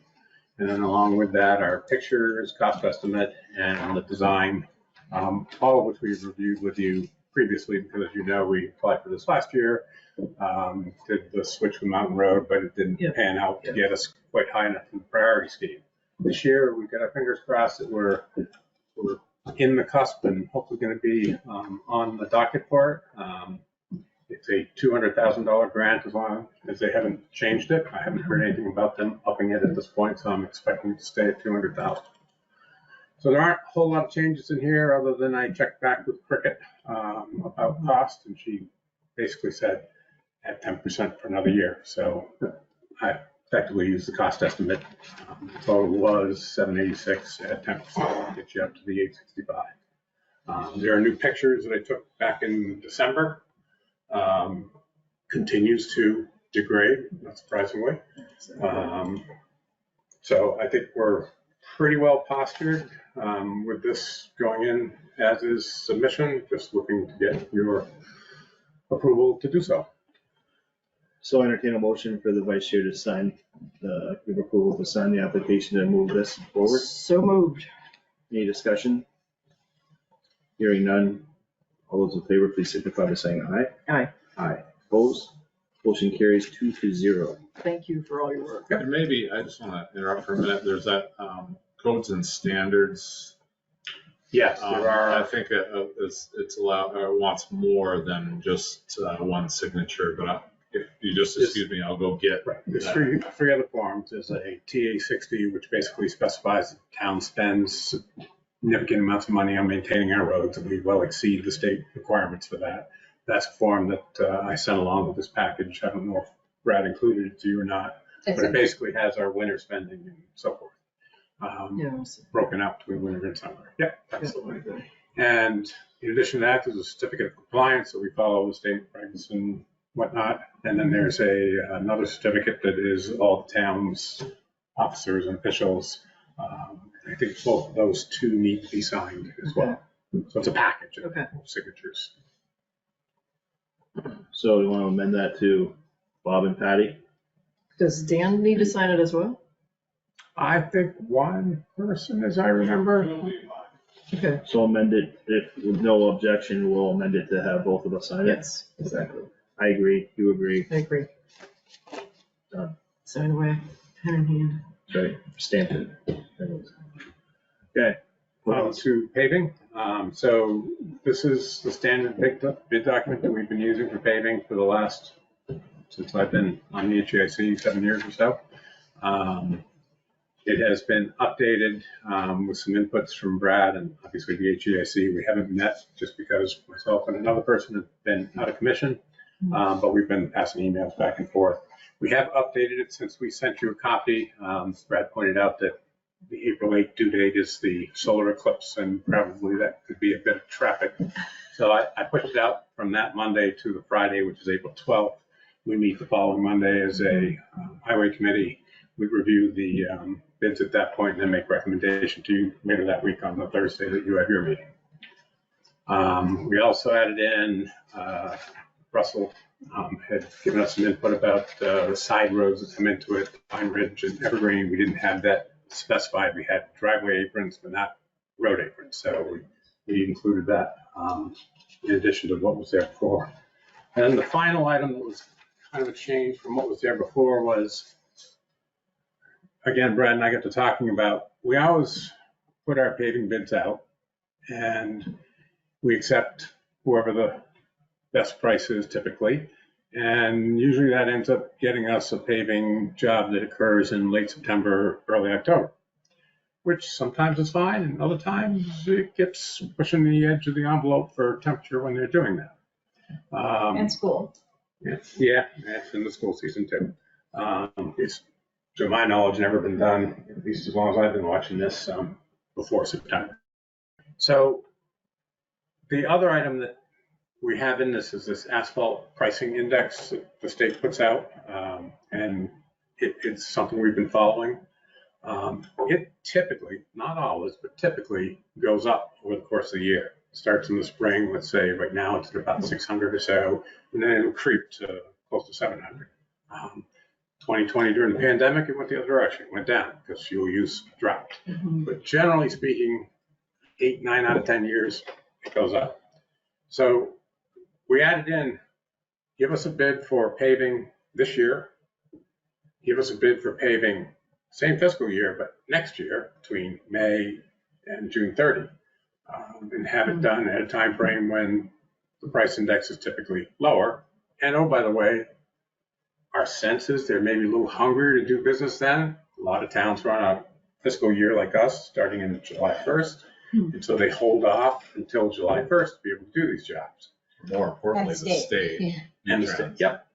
and then along with that, our pictures, cost estimate, and the design, all of which we've reviewed with you previously, because as you know, we applied for this last year, did the switch with Mountain Road, but it didn't Yeah. pan out to get us quite high enough in the priority scheme. This year, we've got our fingers crossed that we're in the cusp and hopefully going to be on the docket for it. It's a $200,000 grant as long as they haven't changed it. I haven't heard anything about them upping it at this point, so I'm expecting to stay at 200,000. So there aren't a whole lot of changes in here other than I checked back with Cricket about cost, and she basically said at 10% for another year. So I effectively used the cost estimate. The total was 786 at 10%, get you up to the 865. There are new pictures that I took back in December. Continues to degrade, not surprisingly. So I think we're pretty well postured with this going in as is submission, just looking to get your approval to do so. So I entertain a motion for the vice chair to sign give approval to sign the application and move this forward. So moved. Any discussion? Hearing none. All those in favor, please signify by saying aye. Aye. Aye. Opposed? Motion carries 2-0. Thank you for all your work. And maybe, I just want to interrupt for a minute, there's that codes and standards. Yes, I there are. think it's allowed, wants more than just one signature, but if you just excuse me, I'll go get. Right. There's three other forms. There's a TA-60, which basically specifies the town spends significant amounts of money on maintaining our roads, and we well exceed the state requirements for that. That's a form that I sent along with this package. I don't know if Brad included it to you or not, but it basically has our winter spending and so forth. Yeah. Broken out between winter and summer. Yeah, absolutely. And in addition to that, there's a certificate of compliance, so we follow the state regs and whatnot. And then there's another certificate that is all the town's officers and officials. I think both of those two need to be signed as well. So it's a package of signatures. So you want to amend that to Bob and Patty? Does Dan need to sign it as well? I think one person, as I remember. Okay. So amend it, if with no objection, we'll amend it to have both of us sign it? Yes. Exactly. I agree, you agree. I agree. Done. Sign away, pen in hand. Sorry, stamp it. Okay. To paving. So this is the standard bid document that we've been using for paving for the last, since I've been on the HAIC, 7 years or so. It has been updated with some inputs from Brad and obviously the HAIC. We haven't met just because myself and another person have been out of commission, but we've been passing emails back and forth. We have updated it since we sent you a copy. Brad pointed out that the April 8th due date is the solar eclipse, and probably that could be a bit of traffic. So I pushed it out from that Monday to the Friday, which is April 12th. We meet the following Monday as a highway committee. We review the bids at that point and then make recommendation to you later that week on the Thursday that you have your meeting. We also added in, Russell had given us some input about the side roads that come into it, Pine Ridge and Evergreen. We didn't have that specified. We had driveway aprons, but not road aprons. So we included that in addition to what was there before. And then the final item that was kind of a change from what was there before was, again, Brad and I got to talking about, we always put our paving bids out and we accept whoever the best price is typically. And usually that ends up getting us a paving job that occurs in late September, early October, which sometimes is fine, and other times it gets pushing the edge of the envelope for temperature when they're doing that. And school. Yeah, that's in the school season too. It's, to my knowledge, never been done, at least as long as I've been watching this, before September. So the other item that we have in this is this asphalt pricing index that the state puts out, and it's something we've been following. It typically, not always, but typically goes up over the course of the year. It starts in the spring, let's say right now it's at about 600 or so, and then it'll creep to close to 700. 2020 during the pandemic, it went the other direction, it went down because fuel use dropped. But generally speaking, 8, 9 out of 10 years, it goes up. So we added in, give us a bid for paving this year, give us a bid for paving same fiscal year, but next year between May and June 30, and have it done at a time frame when the price index is typically lower. And oh, by the way, our sense is they're maybe a little hungrier to do business then. A lot of towns run a fiscal year like us, starting in July 1st. And so they hold off until July 1st to be able to do these jobs. More importantly, And the state. Yeah. And the state, yep.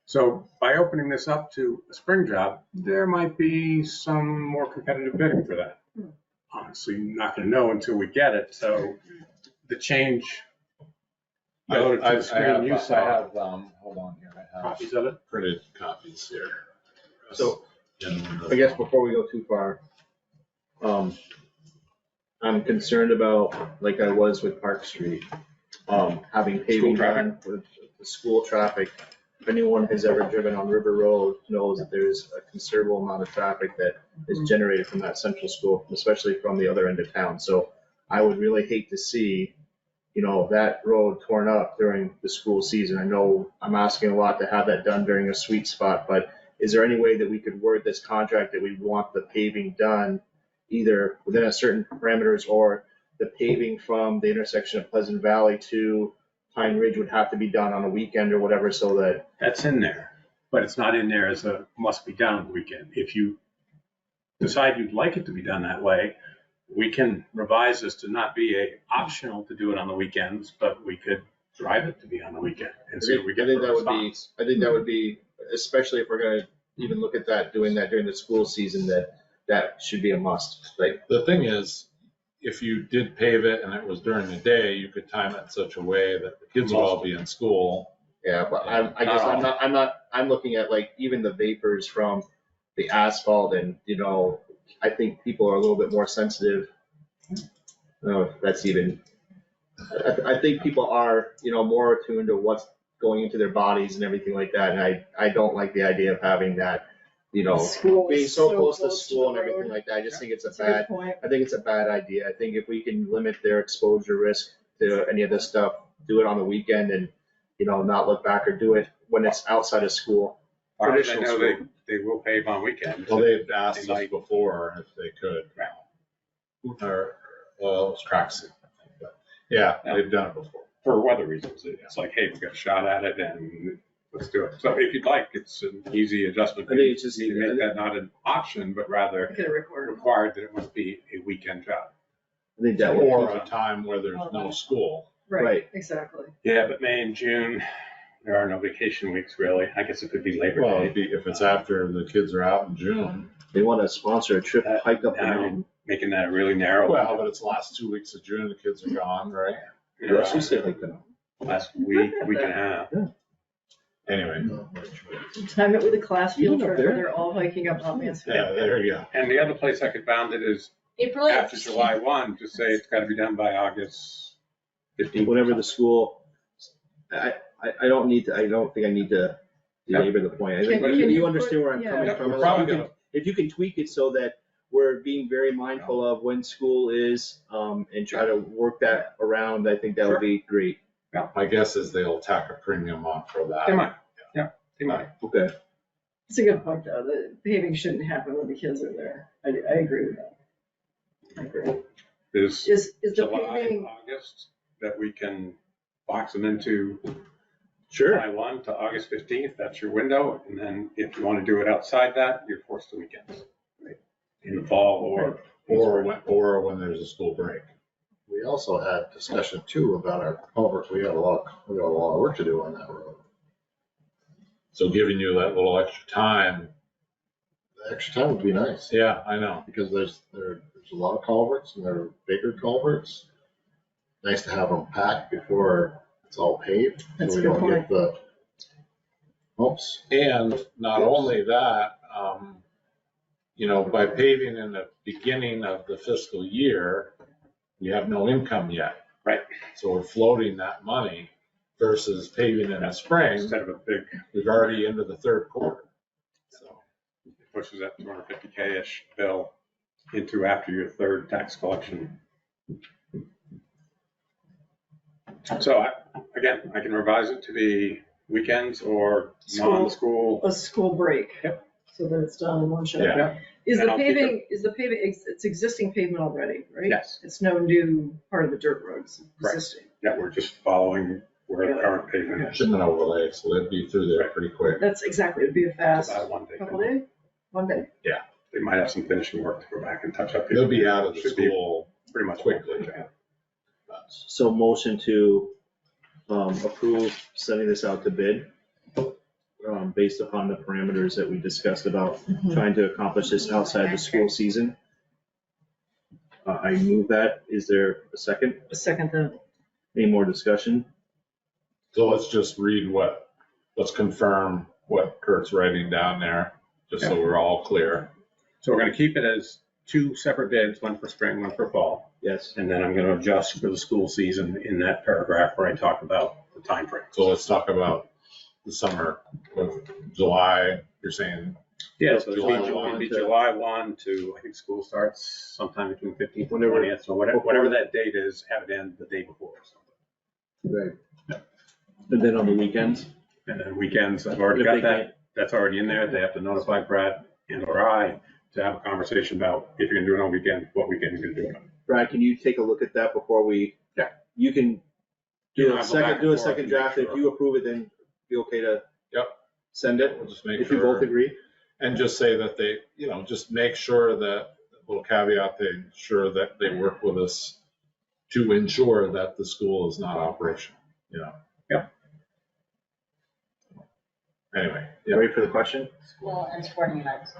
So by opening this up to a spring job, there might be some more competitive bidding for that. Honestly, not going to know until we get it. So the change. I Go to the have, screen you saw. hold on here, I have Copies of it? printed copies here. So, In the- I guess before we go too far, I'm concerned about, like I was with Park Street, having paving done with the school traffic. If anyone has ever driven on River Road knows that there's a considerable amount of traffic that is generated from that central school, especially from the other end of town. So I would really hate to see, that road torn up during the school season. I know I'm asking a lot to have that done during a sweet spot, but is there any way that we could word this contract that we want the paving done either within a certain parameters, or the paving from the intersection of Pleasant Valley to Pine Ridge would have to be done on a weekend or whatever, so that. That's in there, but it's not in there as a must be done on the weekend. If you decide you'd like it to be done that way, we can revise this to not be optional to do it on the weekends, but we could drive it to be on the weekend and see what we get for response. I think that would be, especially if we're gonna even look at that, doing that during the school season, that should be a must. Like, The thing is, if you did pave it and it was during the day, you could time it in such a way that the kids would all be in school. yeah, but I'm looking at like even the vapors from the asphalt, and I think people are a little bit more sensitive. I don't know if that's even, I think people are, more attuned to what's going into their bodies and everything like that. And I don't like the idea of having that, School being is so close to the school and road. everything like that. I just think it's That's a good point. I think it's a bad idea. I think if we can limit their exposure risk to any of this stuff, do it on the weekend and, not look back, or do it when it's outside of school. Or I Traditional know school. they will pave on weekends. Well, they've asked They us might. before if they could. Or, well, it was track suit, I think, but yeah, they've done it before. For weather reasons, it's like, hey, we got a shot at it and let's do it. So if you'd like, it's an easy adjustment. I think it's just- You need to make that not an option, but rather Get a record. required that it must be a weekend job. I think that would. Or a time where there's no school. Right. Exactly. Yeah, but May and June, there are no vacation weeks really. I guess it could be Labor Well, Day. if it's after the kids are out in June. They want to sponsor a trip, hike up the mountain. Making that really narrow. Well, but it's the last 2 weeks of June, the kids are gone, right? Yeah, she said hike the mountain. Last week and a half. Anyway, Time it with a class field Even up trip where there? they're all hiking up Mount yeah, Mansfield. there you go. And the other place I could found it is April after 8th. July 1, just say it's got to be done by August 15th. Whatever the school, I don't think I need to belabor the point. I think Can you you understand where I'm put- coming yeah. from. We're probably If you can tweak it so that we're being very mindful of when school is, and try to work that around, I think that would be great. My guess is they'll tack a premium on for that. They might, yeah, they might. Okay. It's a good point, though. The paving shouldn't happen when the kids are there. I agree with that. I agree. There's Is the July, paving, August that we can box them into Sure. July 1 to August 15th, that's your window. And then if you want to do it outside that, you're forced to weekends, right? In the fall Or when there's a school break. We also had discussion too about our culverts. We got a lot of work to do on that road. So giving you that little extra time. The extra time would be nice, Yeah, I know. because there's a lot of culverts and they're bigger culverts. Nice to have them packed before it's all paved. That's So a we good don't get the bumps. And not only that, by paving in the beginning of the fiscal year, you have no income yet. Right. So we're floating that money versus paving in the spring. instead of a big, We've already into the third quarter. So, it pushes that 250K-ish bill into after your third tax collection. So again, I can revise it to be weekends or non-school. A school break. Yep. So that it's done in one shot. yeah, Is And the I'll keep paving, it's existing pavement already, right? Yes. It's no new part of the dirt roads, Right. existing. Yeah, we're just following where the current pavement is. shouldn't overlay, so they'd be through there pretty quick. That's exactly, it'd be a fast About 1 day. couple days, one day. They might have some finishing work to go back and touch up. They'll be out of the Should be school pretty much quickly. So motion to approve sending this out to bid, based upon the parameters that we discussed about trying to accomplish this outside the school season. I move that. Is there a second? A second then. Any more discussion? So let's just read let's confirm what Kurt's writing down there, just so we're all clear. So we're going to keep it as 2 separate bids, one for spring, one for fall. Yes. And then I'm going to adjust for the school season in that paragraph where I talk about the time frame. So let's talk about the summer of July, you're saying. Yeah, so July it'd be July 1 to, I think school starts sometime between 15th and Whenever- 20th. So whatever that date is, have it in the day before or something. Right. And then on the weekends? And then weekends, I've already If got they that. That's already in there. They have to notify Brad and or I to have a conversation about if you're going to do it on weekend, what weekend you're going to do it on. Brad, can you take a look at that before we? Yeah. You can You do and a I go back second, and do a forth second and make draft. If sure. you approve it, then be okay to? Yep. Send it, We'll just make if you both sure, agree? and just say that they, just make sure that, little caveat, they ensure that they work with us to ensure that the school is not operational, Yep. Anyway, yeah. Ready for the question? School and sporting events.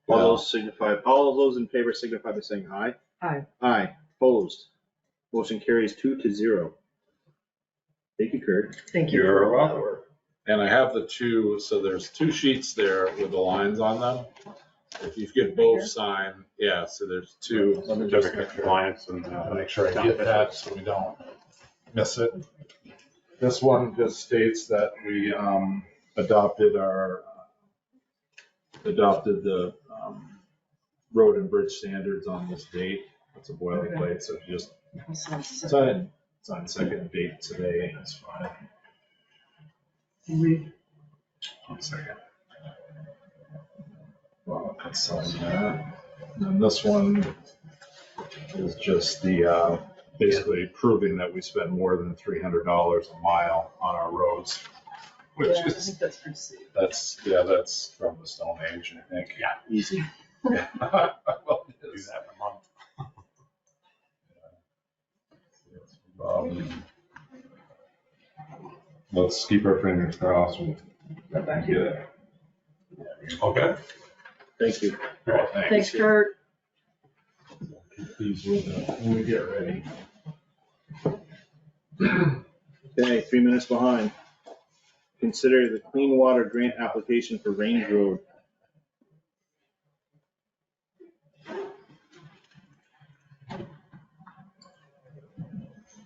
All of those in favor signify by saying aye. Aye. Aye, opposed. Motion carries 2-0. Thank you, Kurt. Thank you. You're for all that welcome. work. And I have so there's 2 sheets there with the lines on them. If you could both sign, so there's 2. Let me just Certificate of compliance and make sure I get that so we don't miss it. This one just states that we adopted the road and bridge standards on this date. It's a boilerplate, so just sign second date today, that's fine. One second. Well, let's sign that. And then this one is just the, basically proving that we spend more than $300 a mile on our roads, which Yeah, I is, think that's pretty safe. that's from the Stone Age, I think. Yeah. Easy. Yeah. Well, it do is. that in a month. Let's keep our fingers crossed and Go back get here. it. Okay. Thank you. All right, thanks. Thanks, Kurt. Keep these with us when we get ready. Okay, 3 minutes behind. Consider the clean water grant application for Range Road.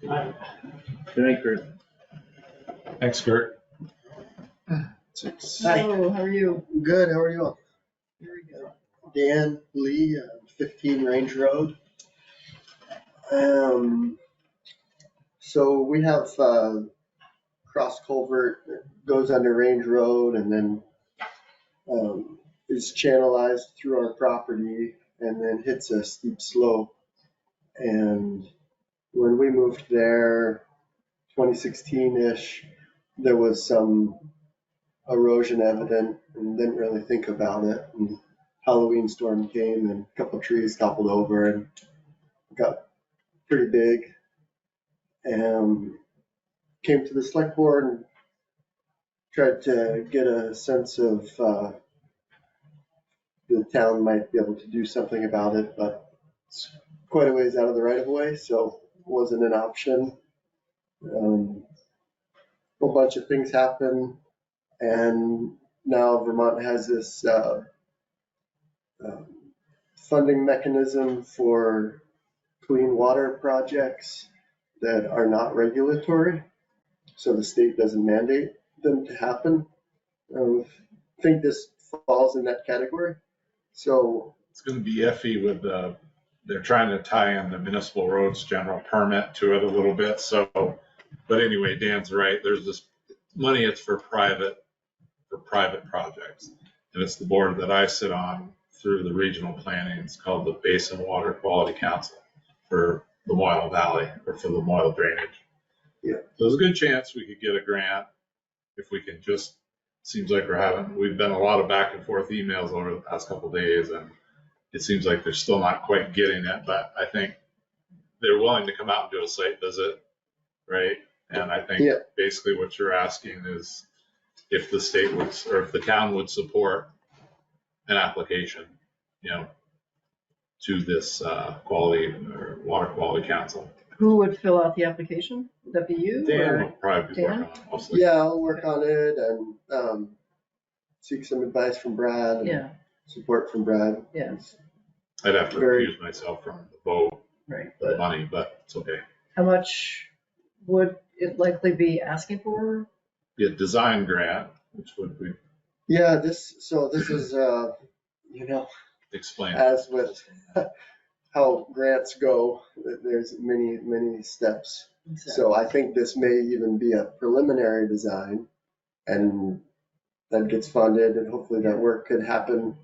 Good night, Kurt. Thanks, Kurt. Hello, how are you? Good, how are you all? Very good. Dan Lee, 15 Range Road. So we have cross culvert that goes under Range Road and then is channelized through our property and then hits a steep slope. And when we moved there 2016-ish, there was some erosion evident and didn't really think about it. And Halloween storm came and a couple trees toppled over and got pretty big. And came to the select board and tried to get a sense of the town might be able to do something about it, but it's quite a ways out of the right of way, so it wasn't an option. A whole bunch of things happen, and now Vermont has this funding mechanism for clean water projects that are not regulatory, so the state doesn't mandate them to happen. I think this falls in that category. So It's gonna be iffy with they're trying to tie in the municipal roads general permit to it a little bit, so, but anyway, Dan's right, there's this money, it's for private projects. And it's the board that I sit on through the regional planning, it's called the Basin Water Quality Council for the Moyle Valley, or for the Moyle drainage. Yeah. So there's a good chance we could get a grant if we can just, seems like we've done a lot of back and forth emails over the past couple of days, and it seems like they're still not quite getting it, but I think they're willing to come out and do a site visit, right? And I think basically what you're asking is if the state would, or if the town would support an application, to this quality or water quality council. Who would fill out the application? Would that be you? Dan or- will probably be working on it mostly. yeah, I'll work on it and seek some advice from Brad and Yeah, support from Brad. yeah, I'd have to Very- recuse myself from the vote right. for the But money, but it's okay. how much would it likely be asking for? Yeah, design grant, which would be Yeah, this is, explained. as with how grants go, there's many steps. So I think this may even be a preliminary design and that gets funded and hopefully that work could happen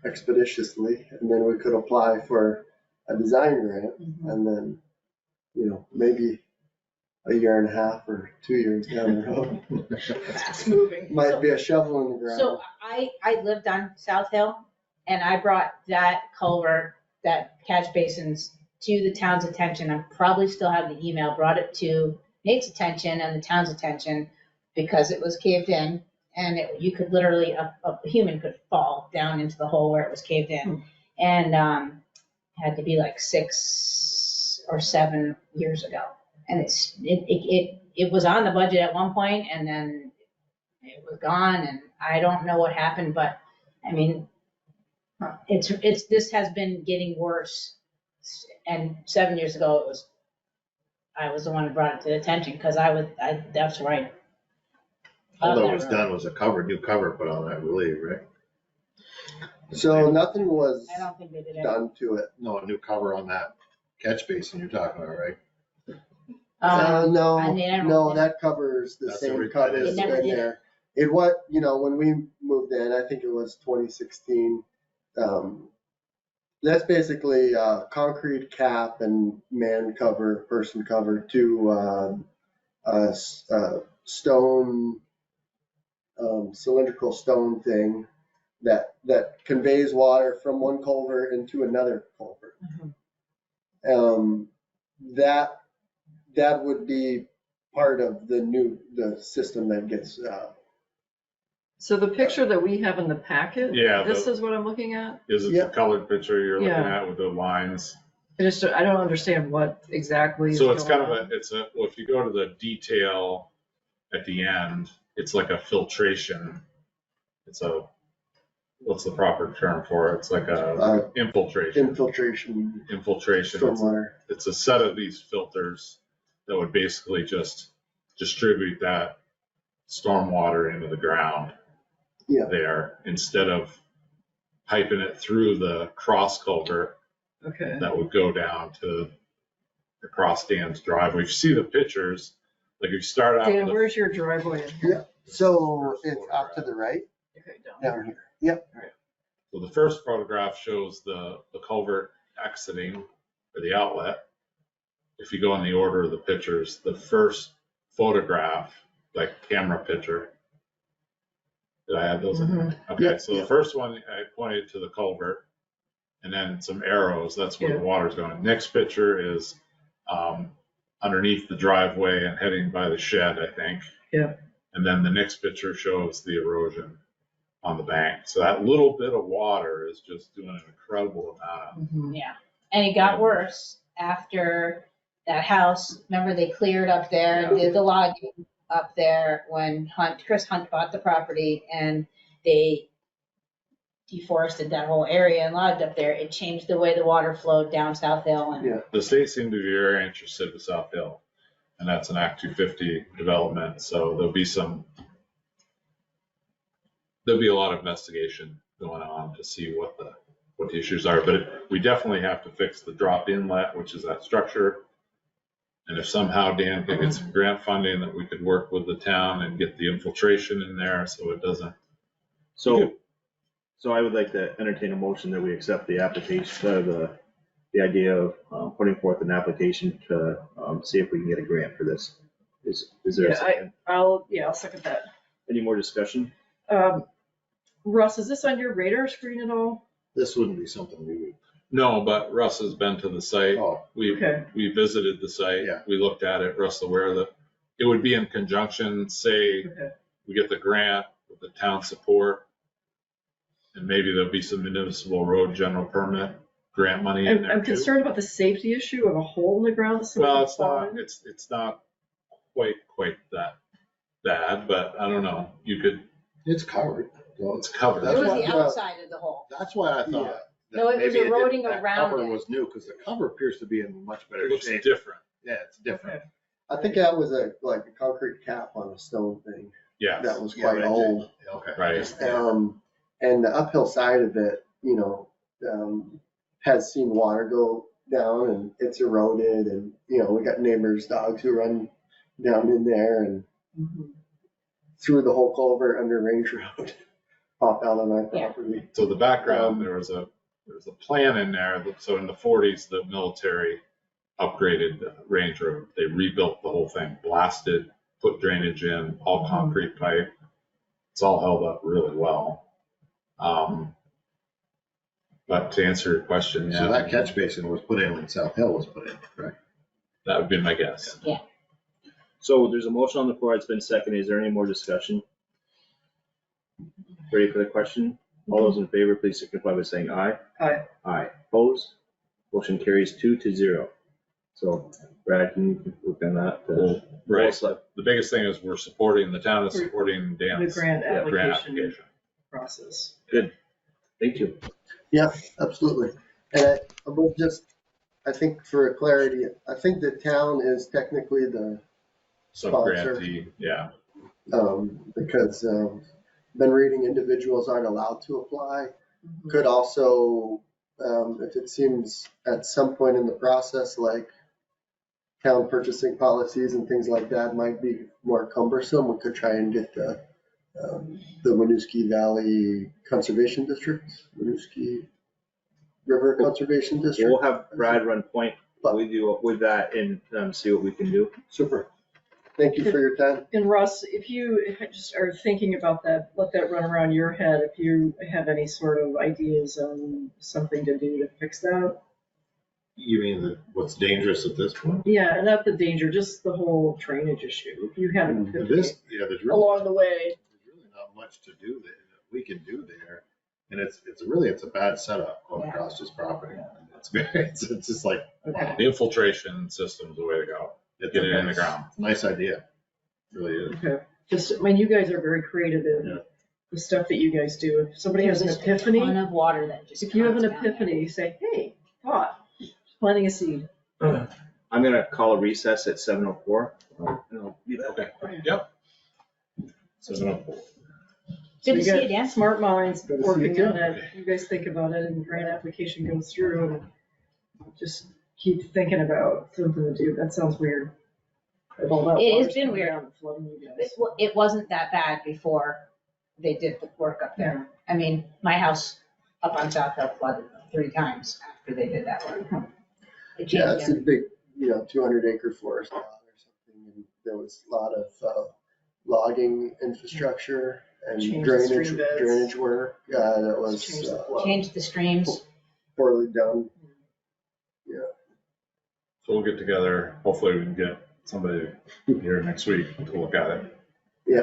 expeditiously. And then we could apply for a design grant Mhm. and then, maybe a year and a half or 2 years down the road, It's moving. might be a shovel in the ground. So I lived on South Hill and I brought that culvert, that catch basins to the town's attention. I probably still have the email, brought it to Nate's attention and the town's attention because it was caved in and you could literally, a human could fall down into the hole where it was caved in. And had to be like 6 or 7 years ago. And it was on the budget at one point and then it was gone and I don't know what happened, but I mean, this has been getting worse. And 7 years ago, I was the one who brought it to attention because that's right. All that was done was a new cover put on, I believe, right? So nothing was I don't think they did it. done to it. No, a new cover on that catch basin you're talking about, right? No, I mean, I don't no, know. that covers the That's same every- covers They never in did it. there. When we moved in, I think it was 2016. That's basically concrete cap and man cover, person cover to stone, cylindrical stone thing that conveys water from one culvert into another culvert. That would be part of the system that gets, So the picture that we have in the packet, Yeah, this is what I'm looking at? Is it Yeah. the colored picture you're looking Yeah. at with the lines? I don't understand what exactly is So it's going kind of on. well, if you go to the detail at the end, it's like a filtration. What's the proper term for it? It's like a infiltration. infiltration, Infiltration. stormwater. It's a set of these filters that would basically just distribute that stormwater into the ground. Yeah. There, instead of piping it through the cross culvert Okay. that would go down to across Dan's driveway. If you see the pictures, like if you start out. Dan, with where's your driveway in here? So it's out to the right, Okay, down down here. Yep. So the first photograph shows the culvert exiting or the outlet. If you go in the order of the pictures, the first photograph, like camera picture. Did I add those in? Mhm. Okay, so the first one, I pointed to the culvert, and then some arrows, that's where the water's going. Next picture is underneath the driveway and heading by the shed, I think. Yeah. And then the next picture shows the erosion on the bank. So that little bit of water is just doing an incredible amount. Mhm. Yeah, and it got worse after that house, remember they cleared up there and did the logging up there when Chris Hunt bought the property and they deforested that whole area and logged up there. It changed the way the water flowed down South Hill and. Yeah. The state seemed to be very interested with South Hill, and that's an Act 250 development, so there'll be a lot of investigation going on to see what the issues are, but we definitely have to fix the drop inlet, which is that structure. And if somehow Dan could get some grant funding that we could work with the town and get the infiltration in there so it doesn't. So I would like to entertain a motion that we accept the application, the idea of putting forth an application to see if we can get a grant for this. Is there a Yeah, second? I'll second that. Any more discussion? Russ, is this on your radar screen at all? This wouldn't be something we would, No, but Russ has been to the site. oh, Okay. We visited the site. Yeah. We looked at it. Russ aware that it would be in conjunction, say, Okay. we get the grant with the town support. And maybe there'll be some municipal road general permit grant money in there I'm too. concerned about the safety issue of a hole in the ground. that somebody Well, could fall in. it's not quite that bad, but I don't know. You could, it's covered. So it's covered. It That's was why- the outside of the hole. That's why I thought. No, that it was maybe eroding that around cover it. was new, because the cover appears to be in much better It looks shape. different. Yeah, it's different. Okay. I think that was like a concrete cap on a stone thing. Yes. That was Yeah, quite right. old. Okay. Right. And the uphill side of it, has seen water go down and it's eroded and, we got neighbors' dogs who run down in there and Mhm. through the whole culvert under Range Road, pop out on our property. So the background, there was a plan in there. So in the 40s, the military upgraded the Range Road. They rebuilt the whole thing, blasted, put drainage in, all concrete pipe. It's all held up really well. But to answer your question, So yeah, that catch basin was put in when South Hill was put in, correct? that would be my guess. So there's a motion on the floor. It's been seconded. Is there any more discussion? Ready for the question? All those in favor, please signify by saying aye. Aye. Aye. Opposed? Motion carries 2-0. So Brad, can you work on that? Well, right. Also, The biggest thing is the town is supporting The Dan's grant grant application application. process. Thank you. Yeah, absolutely. And I will I think for clarity, I think the town is technically the, Sub-grantee, yeah. because been reading individuals aren't allowed to apply. Could also, if it seems at some point in the process, like town purchasing policies and things like that might be more cumbersome, we could try and get the Winooski Valley Conservation District, Winooski River Conservation District. We'll have Brad run point with you with that and see what we can do. Super. Thank you for your time. And Russ, if you just are thinking about that, let that run around your head. If you have any sort of ideas on something to do to fix that. You mean what's dangerous at this point? Yeah, not the danger, just the whole drainage issue. If you have an epiphany There's really along the way. not much to do there, that we can do there. And it's a bad setup going across this property. It's just like, Okay. The infiltration system's the way to go. Get it in the ground. Nice idea. It really is. Okay. You guys are very creative in the stuff that you guys do. If somebody has an There's epiphany, a ton of water that just. if you have an comes down. epiphany, say, hey, thought, planting a seed. I'm gonna call a recess at 7:04. Okay. Yep. 7:04. Good to you see got you, Dan. Smart minds Good to see you working too. on it. You guys think about it and grant application goes through and just keep thinking about something to do. That sounds weird. If all that It has water's been coming weird. down and flooding you guys. It wasn't that bad before they did the work up there. I mean, my house up on South Hill flooded 3 times after they did that work. It Yeah, changed it's a big, 200-acre forest lot or something. And there there was a lot of logging infrastructure and Change the stream drainage, beds. drainage work that was Change the flow. Change the streams. poorly done. So we'll get together. Hopefully we can get somebody here next week to look at it. Yeah.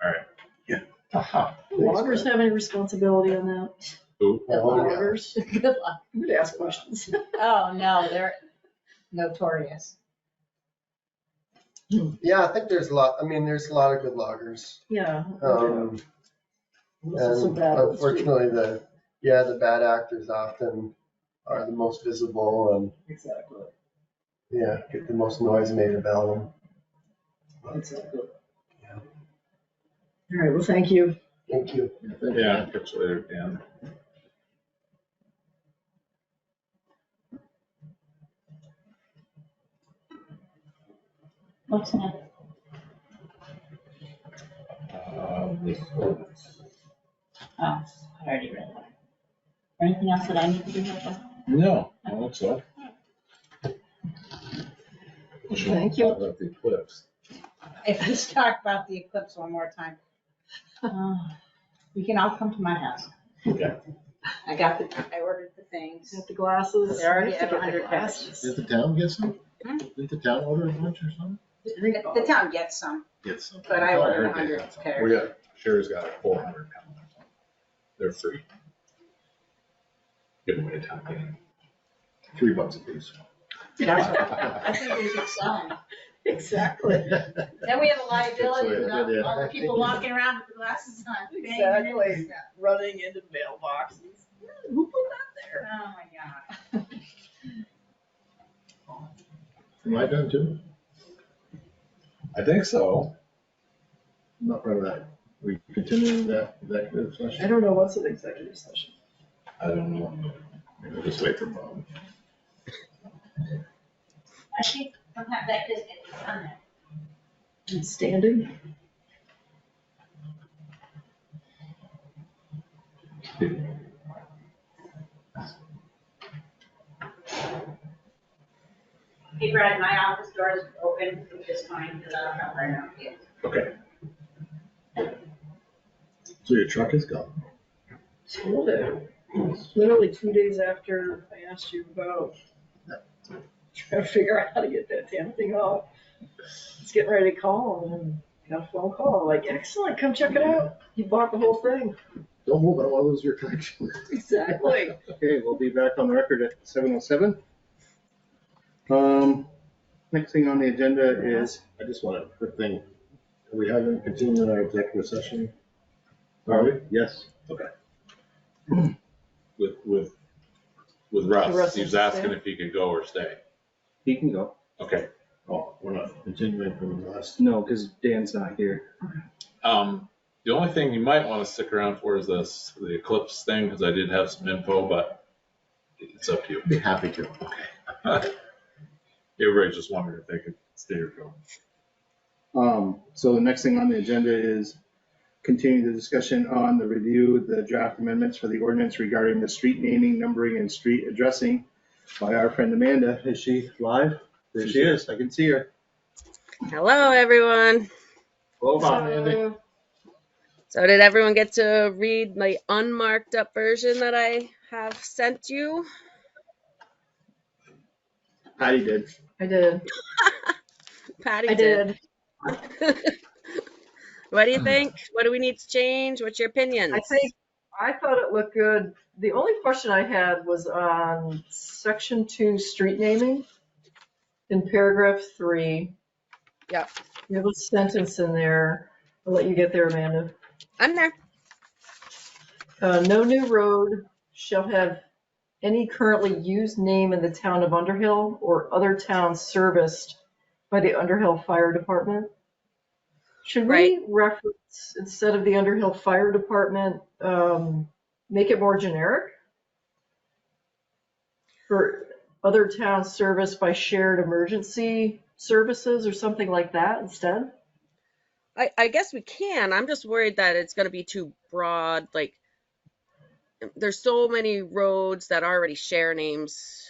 All right. Yeah. Aha. Loggers have any responsibility on that? Ooh. Good Oh, luck. yeah. Loggers? Good luck. I'm gonna ask questions. Oh, no, they're notorious. Yeah, I think there's a lot, there's a lot of good loggers. Yeah. Um, Also some And bad ones, too. unfortunately, the bad actors often are the most visible and, Exactly. get the most noise made about them. Exactly. Yeah. All right, well, thank you. Thank you. Yeah, catch you later, Dan. What's next? This ordinance. Oh, I already read that. Anything else that I need to do with that? No, I don't think so. Thank you. Talk about the Eclipse. If we talk about the Eclipse one more time, you can all come to my house. Okay. I ordered the things. Got the glasses. They already I have to have get the 100 glasses. Did the town get some? Hmm? Did the town order a bunch or something? The town gets some, Get some. but I thought ordered heard they 100 got some. We pairs. got, Sherry's got 400 pounds. They're free. Give them away to town meeting. $3 a piece. I think we should sell them. Exactly. Then we have a liability That's with right, yeah. all the people walking around with the glasses on. Exactly. Running into mailboxes. Who put that there? Oh, my God. Am I done too? I think so. I'm not part of that. We continue that executive I session? don't know what's an executive session. I don't know. Maybe we'll just wait for Bob. I think sometimes that just gets done there. And standing. Hey Brad, my office door is open, which is fine, because I don't have right now. Okay. So your truck is gone? Told it. Literally 2 days after I asked you about trying to figure out how to get that damn thing off. It's getting ready to call and got a phone call. Like, excellent, come check it out. You bought the whole thing. Don't move, I don't want to lose your connection. Exactly. Okay, we'll be back on the record at 7:07. Next thing on the agenda is, I just want a quick thing. Are we having continuing our executive session? are we? Yes. With The Russ, Russ he was will asking stay? if he could go or stay. He can go. Okay. Oh, we're not continuing from the last. No, because Dan's not here. The only thing you might want to stick around for is the Eclipse thing, because I did have some info, but it's up to you. Be happy to. Everybody's just wondering if they could stay or go. So the next thing on the agenda is continue the discussion on the review, the draft amendments for the ordinance regarding the street naming, numbering, and street addressing by our friend Amanda. Is she live? There she is. I can see her. Hello, everyone. Aloha. So, So did everyone get to read my unmarked up version that I have sent you? Patty did. I did. Patty I did. What do you think? What do we need to change? What's your opinions? I thought it looked good. The only question I had was on section 2, street naming. In paragraph 3. Yep. You have a sentence in there. I'll let you get there, Amanda. I'm there. No new road shall have any currently used name in the town of Underhill or other towns serviced by the Underhill Fire Department. Should Right. we reference, instead of the Underhill Fire Department, make it more generic? For other towns serviced by shared emergency services or something like that instead? I guess we can. I'm just worried that it's going to be too broad. Like, there's so many roads that already share names.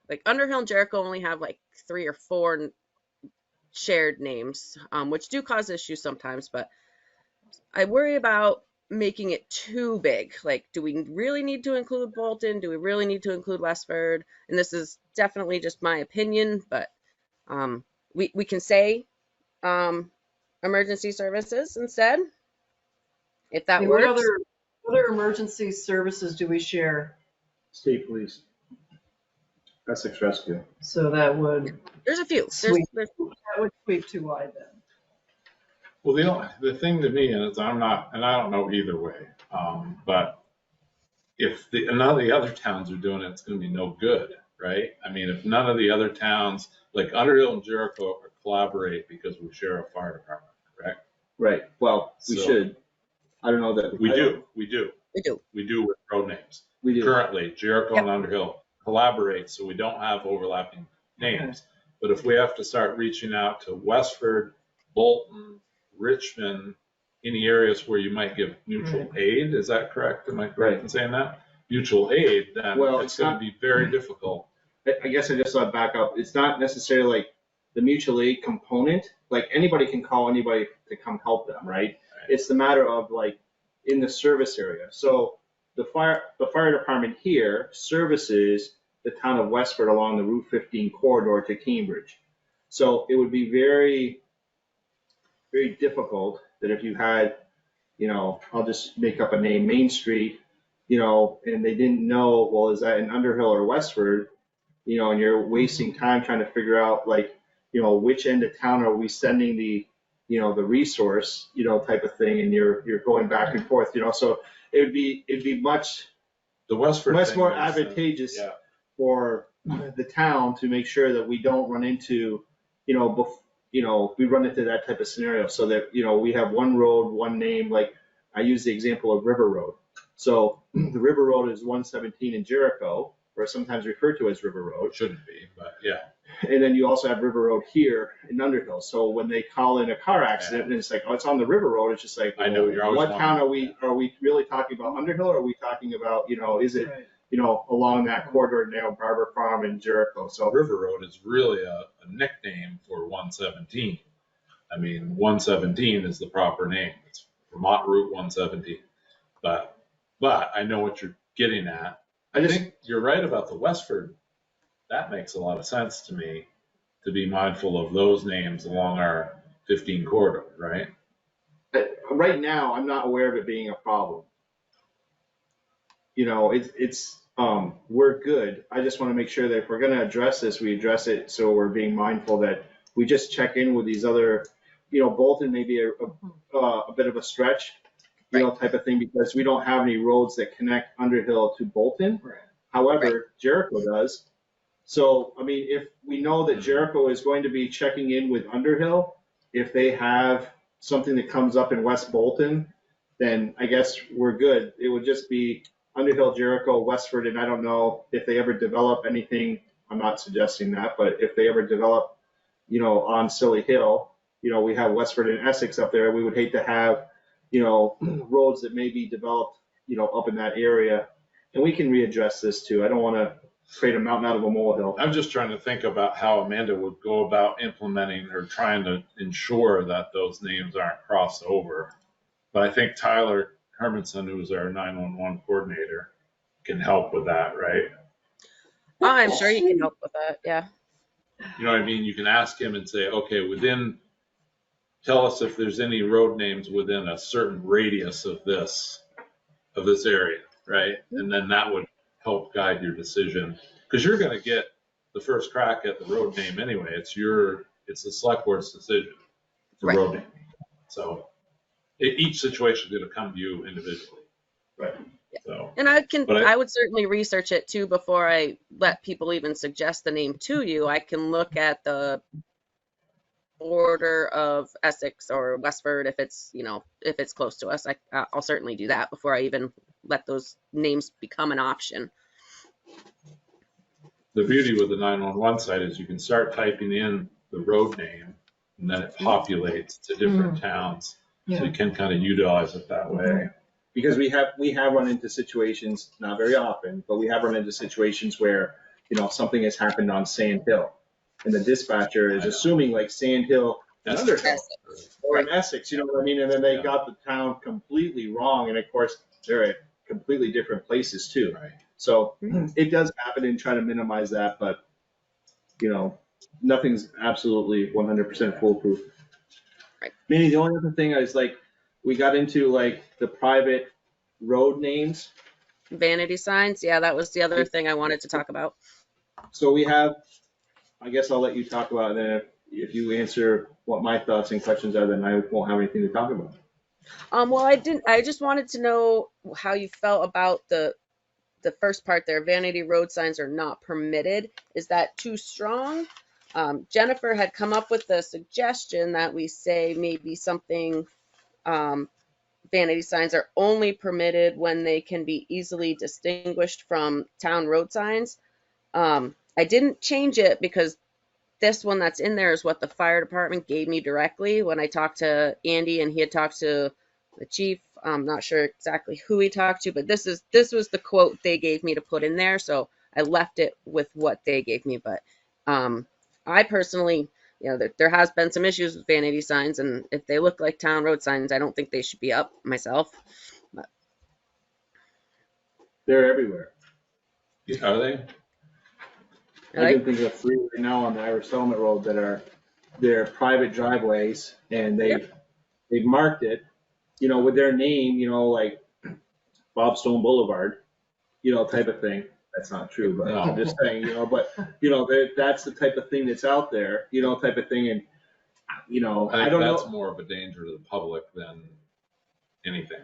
Like Underhill and Jericho only have like 3 or 4 shared names, which do cause issues sometimes, but I worry about making it too big. Like, do we really need to include Bolton? Do we really need to include Westford? And this is definitely just my opinion, but we can say emergency services instead, if that What works. other emergency services do we share? State police. Essex Rescue. So that would There's a few. sweep, There's that would sweep too wide then. Well, the thing to me is I'm not, and I don't know either way, but if none of the other towns are doing it, it's going to be no good, right? I mean, if none of the other towns, like Underhill and Jericho, collaborate because we share a fire department, correct? Right. Well, we So- should. I don't know that. We do with road names. We do. Currently, Jericho Yep. and Underhill collaborate, so we don't have overlapping names. But if we have to start reaching out to Westford, Bolton, Richmond, any areas where you might give mutual aid, is that correct? Am I correct in saying that? Mutual aid, then Well, it's it's going not- to be very difficult. I guess I just thought back up. It's not necessarily like the mutual aid component. Like anybody can call anybody to come help them, right? It's the matter of like in the service area. So the fire department here services the town of Westford along the Route 15 corridor to Cambridge. So it would be very, very difficult that if you had, I'll just make up a name, Main Street, and they didn't know, well, is that in Underhill or Westford? And you're wasting time trying to figure out like, which end of town are we sending the resource, type of thing, and you're going back and forth, so it'd be much The Westford much thing more is, advantageous yeah. for the town to make sure that we don't run into, we run into that type of scenario so that, we have one road, one name, like I use the example of River Road. So the River Road is 117 in Jericho, or sometimes referred to as River Road. It shouldn't be, but yeah. And then you also have River Road here in Underhill. So when they call in a car accident, and it's like, oh, it's on the River Road, it's just like, I know, you're always what town wondering. are we really talking about Underhill, or are we talking about, is it, Right. along that corridor now, Barber Farm and Jericho? So River Road is really a nickname for 117. I mean, 117 is the proper name. It's Vermont Route 117. But I know what you're getting at. I think you're right about the Westford. That makes a lot of sense to me, to be mindful of those names along our 15 corridor, right? right now, I'm not aware of it being a problem. We're good. I just want to make sure that if we're going to address this, we address it so we're being mindful that we just check in with these other, Bolton may be a bit of a stretch, type of thing, because we don't have any roads that connect Underhill to Bolton. Right. However, Jericho does. So, I mean, if we know that Jericho is going to be checking in with Underhill, if they have something that comes up in West Bolton, then I guess we're good. It would just be Underhill, Jericho, Westford, and I don't know if they ever develop anything. I'm not suggesting that, but if they ever develop, on Silly Hill, we have Westford and Essex up there. We would hate to have, roads that may be developed, up in that area. And we can readdress this too. I don't want to create a mountain out of a molehill. I'm just trying to think about how Amanda would go about implementing or trying to ensure that those names aren't crossed over. But I think Tyler Hermanson, who's our 911 coordinator, can help with that, right? I'm sure you can help with that. Yeah. You know what I mean? You can ask him and say, okay, tell us if there's any road names within a certain radius of this area, right? And then that would help guide your decision, because you're going to get the first crack at the road name anyway. It's the select board's decision for Right. road name. So each situation is going to come to you individually. Right. So, And But I would certainly research it too before I let people even suggest the name to you. I can look at the border of Essex or Westford if it's close to us. I'll certainly do that before I even let those names become an option. the beauty with the 911 site is you can start typing in the road name and then it populates to different towns. So you can kind of utilize it that way. Because we have run into situations, not very often, but we have run into situations where, something has happened on Sand Hill. And the dispatcher is assuming like Sand Hill and Underhill or in Essex, you know what I mean? And then they Yeah. got the town completely wrong. And of course, they're at completely different places too. Right. So it does happen and try to minimize that, but you know, nothing's absolutely 100% foolproof. Right. Meaning the only other thing is like, we got into like the private road names. Vanity signs, yeah, that was the other thing I wanted to talk about. So we have, I guess I'll let you talk about it, then if you answer what my thoughts and questions are, then I won't have anything to talk about. Well, I just wanted to know how you felt about the first part there. Vanity road signs are not permitted. Is that too strong? Jennifer had come up with a suggestion that we say maybe something, vanity signs are only permitted when they can be easily distinguished from town road signs. I didn't change it because this one that's in there is what the fire department gave me directly when I talked to Andy, and he had talked to the chief. I'm not sure exactly who he talked to, but this was the quote they gave me to put in there, so I left it with what they gave me. But I personally, you know, there has been some issues with vanity signs, and if they look like town road signs, I don't think they should be up myself. But They're everywhere. Are they? I can think of 3 right now on the Irish Settlement Road that are, they're private driveways, and they've marked it, you know, with their name, you know, like Bob Stone Boulevard, you know, type of thing. That's not true, but I'm just saying, you know, but, you know, that's the type of thing that's out there, you know, type of thing. And, you know, I don't That's know. more of a danger to the public than anything.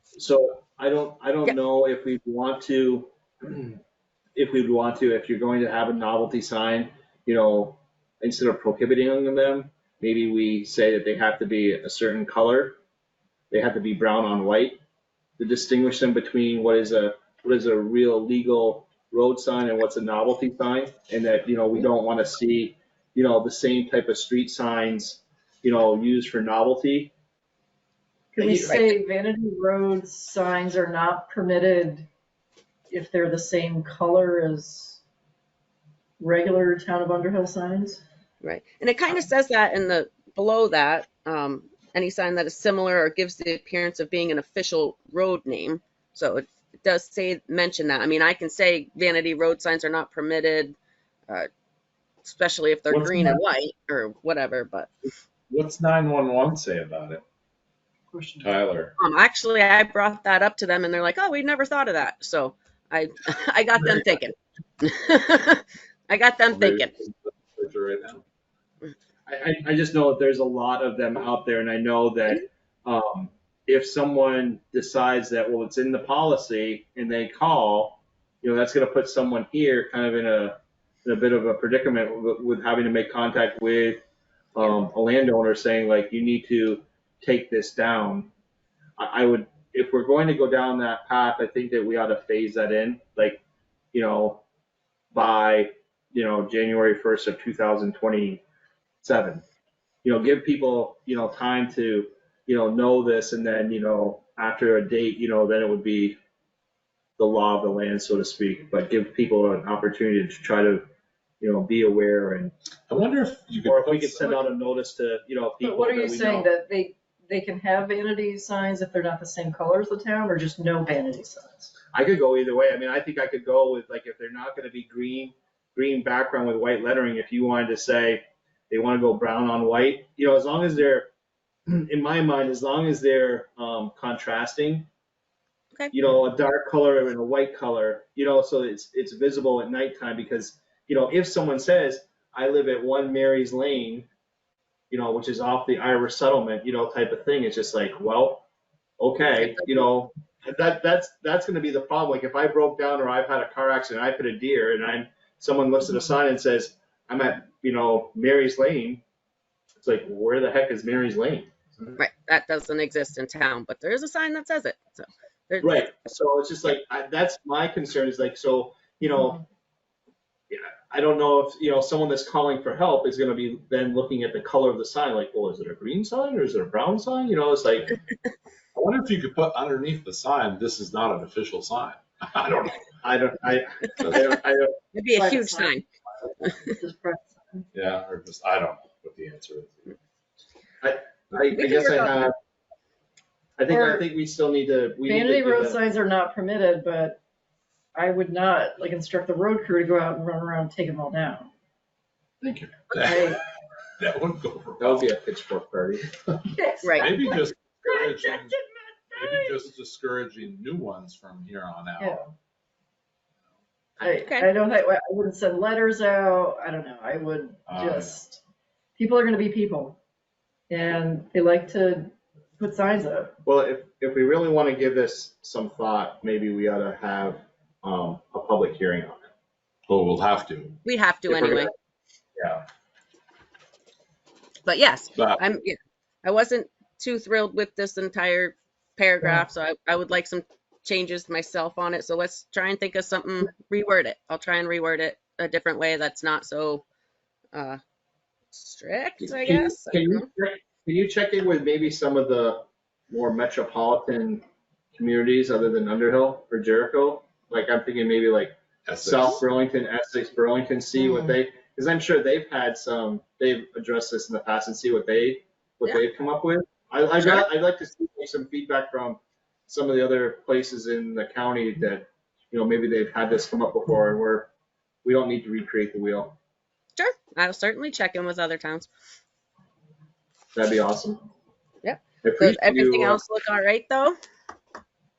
So I don't know if we want to, if you're going to have a novelty sign, you know, instead of prohibiting them, maybe we say that they have to be a certain color. They have to be brown on white to distinguish them between what is a real legal road sign and what's a novelty sign. And that, you know, we don't want to see, you know, the same type of street signs, you know, used for novelty. Can we say vanity road signs are not permitted if they're the same color as regular Town of Underhill signs? Right. And it kind of says that in the below that, any sign that is similar or gives the appearance of being an official road name. So it does say, mention that. I mean, I can say vanity road signs are not permitted, especially if they're What's green and white or whatever, but. What's 911 say about it, Tyler? Actually, I brought that up to them and they're like, oh, we never thought of that. So I got them thinking. I got them thinking. Right now. I just know that there's a lot of them out there, and I know that if someone decides that, well, it's in the policy, and they call, you know, that's going to put someone here kind of in a bit of a predicament with having to make contact with a landowner saying, like, you need to take this down. I would, if we're going to go down that path, I think that we ought to phase that in, like, you know, by, you know, January 1st of 2027. You know, give people, you know, time to, you know this, and then, you know, after a date, you know, then it would be the law of the land, so to speak, but give people an opportunity to try to, you know, be aware. And I wonder if you could, or if we could send out a notice to, you know, people. But what are you that we saying, know. that they can have vanity signs if they're not the same color as the town, or just no vanity signs? I could go either way. I mean, I think I could go with, like, if they're not going to be green background with white lettering, if you wanted to say they want to go brown on white, you know, as long as they're, in my mind, as long as they're contrasting, Okay. you know, a dark color and a white color, you know, so it's visible at nighttime. Because, you know, if someone says, I live at 1 Mary's Lane, you know, which is off the Irish settlement, you know, type of thing, it's just like, well, okay, you know, that's going to be the problem. Like, if I broke down or I've had a car accident, I hit a deer, and someone looks at a sign and says, I'm at, you know, Mary's Lane. It's like, where the heck is Mary's Lane? Right. That doesn't exist in town, but there is a sign that says it. So right. So it's just like, that's my concern, is like, so, you know, I don't know if, you know, someone that's calling for help is going to be then looking at the color of the sign, like, well, is it a green sign or is it a brown sign? You know, it's like, I wonder if you could put underneath the sign, this is not an official sign. I don't know. I don't. it'd be a huge sign. Just press. Yeah, or just, I don't know what the answer is. I We can guess work on I have, I Or think we still need to, we need to Vanity give road them- signs are not permitted, but I would not like instruct the road crew to go out and run around and take them all down. Thank you. Right. That would go for That would be a pitchfork party. Right. Maybe just discouraging new ones from here on Yeah. out. Okay. I don't think, I wouldn't send letters out. I don't know. I would just, people are gonna be people. And they like to put signs up. Well, if we really want to give this some thought, maybe we ought to have a public hearing on it. Well, we'll have to. We have to If we're anyway. gonna- Yeah. But yes, But I wasn't too thrilled with this entire paragraph, so I would like some changes myself on it. So let's try and think of something, reword it. I'll try and reword it a different way that's not so strict, I guess. I don't know. Can you check in with maybe some of the more metropolitan communities other than Underhill or Jericho? Like I'm thinking maybe like Essex. South Burlington, Essex, Burlington, see what they, because I'm sure they've addressed this in the past and see what they've come up with. I'd like to see some feedback from some of the other places in the county that, maybe they've had this come up before and we don't need to recreate the wheel. Sure, I'll certainly check in with other towns. That'd be awesome. Yep. I Does appreciate everything you, else look all right, though?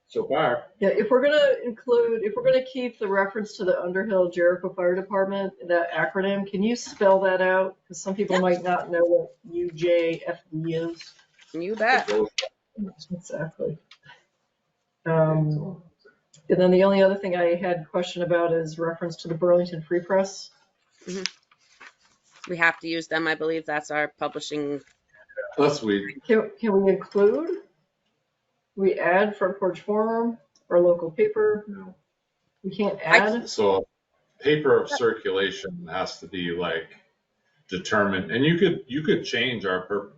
so far. Yeah, if we're gonna keep the reference to the Underhill Jericho Fire Department, that acronym, can you spell that out? Because some people might not know what UJFD is. You bet. Exactly. And then the only other thing I had a question about is reference to the Burlington Free Press. We have to use them. I believe that's our publishing. Unless we, Can we include? We add Front Porch Forum or local paper? No. We can't add? so paper of circulation has to be like determined, and you could change our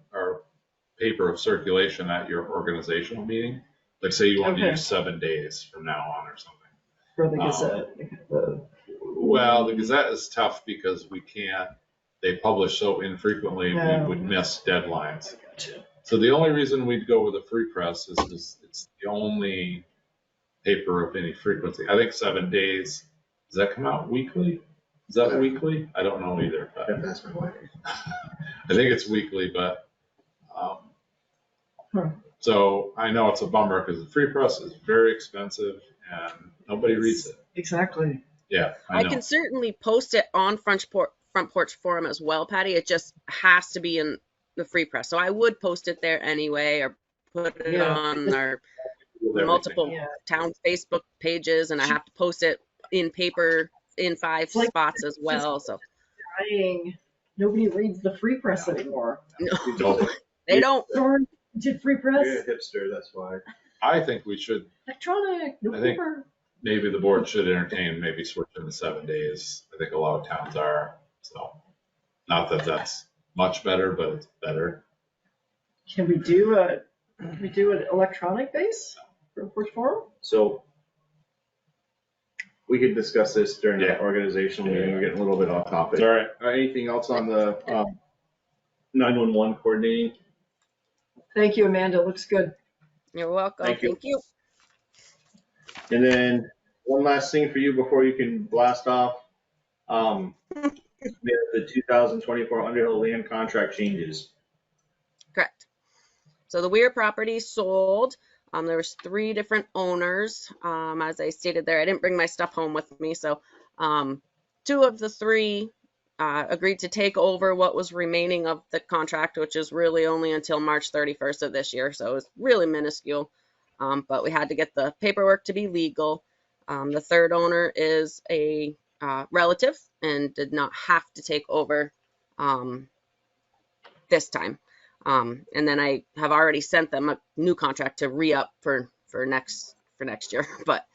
paper of circulation at your organizational meeting. Like say you want to Okay. use 7 days from now on or something. For the Gazette. Well, the Gazette is tough because they publish so infrequently, Yeah. we would miss deadlines. So the only reason we'd go with a free press is it's the only paper of any frequency. I think 7 days, does that come out weekly? Is that weekly? I don't know either, but That's my wife. I think it's weekly, but, Huh. so I know it's a bummer because the free press is very expensive and nobody reads it. Exactly. Yeah, I I know. can certainly post it on Front Porch Forum as well, Patty. It just has to be in the Free Press. So I would post it there anyway, or put it Yeah. on our With multiple Yeah. town Facebook pages, and I have to post it in paper in 5 It's like- spots as well. So Dying. Nobody reads the Free Press anymore. Don't- they don't. Darn, did Free Press? You're a hipster, that's why. I think we should, Electronic, no I think- paper. maybe the board should entertain maybe switching to 7 days. I think a lot of towns are, so. Not that that's much better, but it's better. Can we do an electronic base for Porch Forum? So we could discuss this during the Yeah. organizational meeting. We're getting a little bit off topic. All right. Anything else on the 911 coordinating? Thank you, Amanda. Looks good. You're welcome. Thank you. Thank you. And then one last thing for you before you can blast off. The 2024 Underhill land contract changes. Correct. So the Weir property sold. There was 3 different owners. As I stated there, I didn't bring my stuff home with me. So 2 of the 3 agreed to take over what was remaining of the contract, which is really only until March 31st of this year. So it was really minuscule. But we had to get the paperwork to be legal. The 3rd owner is a relative and did not have to take over this time. And then I have already sent them a new contract to re-up for next year. But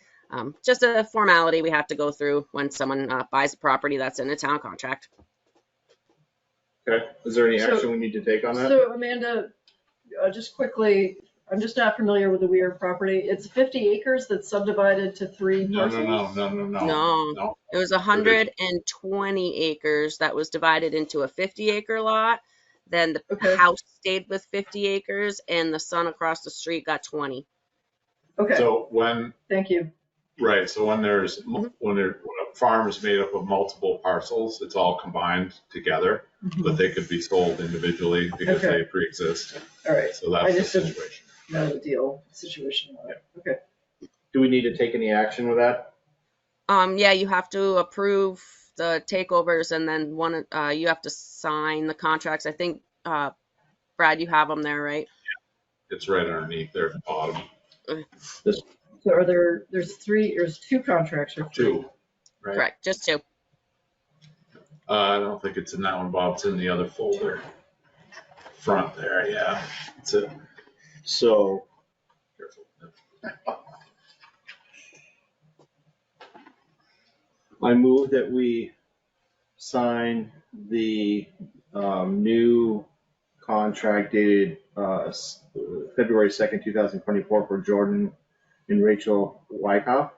just a formality we have to go through when someone buys a property that's in a town contract. Okay. Is there any So- action we need to take on that? So Amanda, just quickly, I'm just not familiar with the Weir property. It's 50 acres that's subdivided to 3 No, parcels? No, it was 120 acres that was divided into a 50-acre lot. Then the Okay. house stayed with 50 acres and the son across the street got 20. Okay, So when, thank you. right, so when Mhm. when a farm is made up of multiple parcels, it's all combined together, but they could be sold individually because Okay. they pre-exist. All right, So I that's the just didn't situation. know the deal, situation. Okay, Do we need to take any action with that? Yeah, you have to approve the takeovers and then you have to sign the contracts. I think, Brad, you have them there, right? It's right underneath there at the bottom. so there's 2 contracts or 3? Two, right? Correct, just 2. I don't think it's in that one, Bob. It's in the other folder. Front there, yeah. It's it. So Careful. I move that we sign the new contract dated February 2nd, 2024 for Jordan and Rachel Wyckoff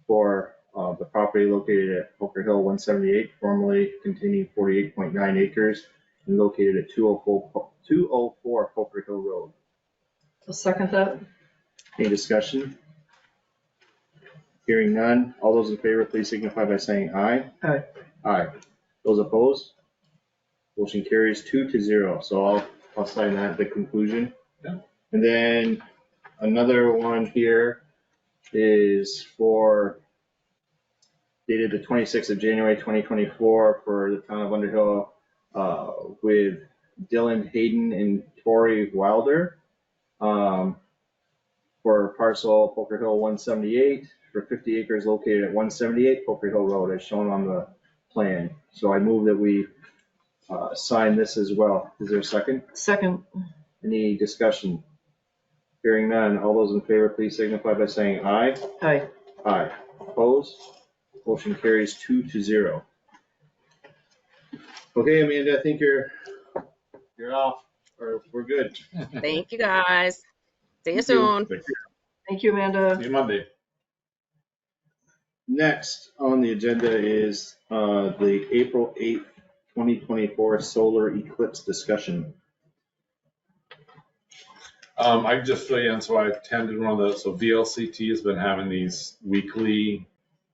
for the property located at Poker Hill 178, formerly containing 48.9 acres and located at 204 Poker Hill Road. I'll second that. Any discussion? Hearing none. All those in favor, please signify by saying aye. Aye. Aye. Those opposed? Motion carries 2-0. So I'll sign that at the conclusion. Yeah. And then another one here is for dated the 26th of January, 2024 for the town of Underhill with Dylan Hayden and Tori Wilder for parcel Poker Hill 178 for 50 acres located at 178 Poker Hill Road as shown on the plan. So I move that we sign this as well. Is there a second? Second. Any discussion? Hearing none. All those in favor, please signify by saying aye. Aye. Aye. Opposed? Motion carries 2-0. Okay, Amanda, I think you're off, or we're good. Thank you, guys. See you Thank you. soon. Thank you, Amanda. See you Monday. Next on the agenda is the April 8th, 2024 solar eclipse discussion. I can just fill you in. So I attended one of those. So VLCT has been having these weekly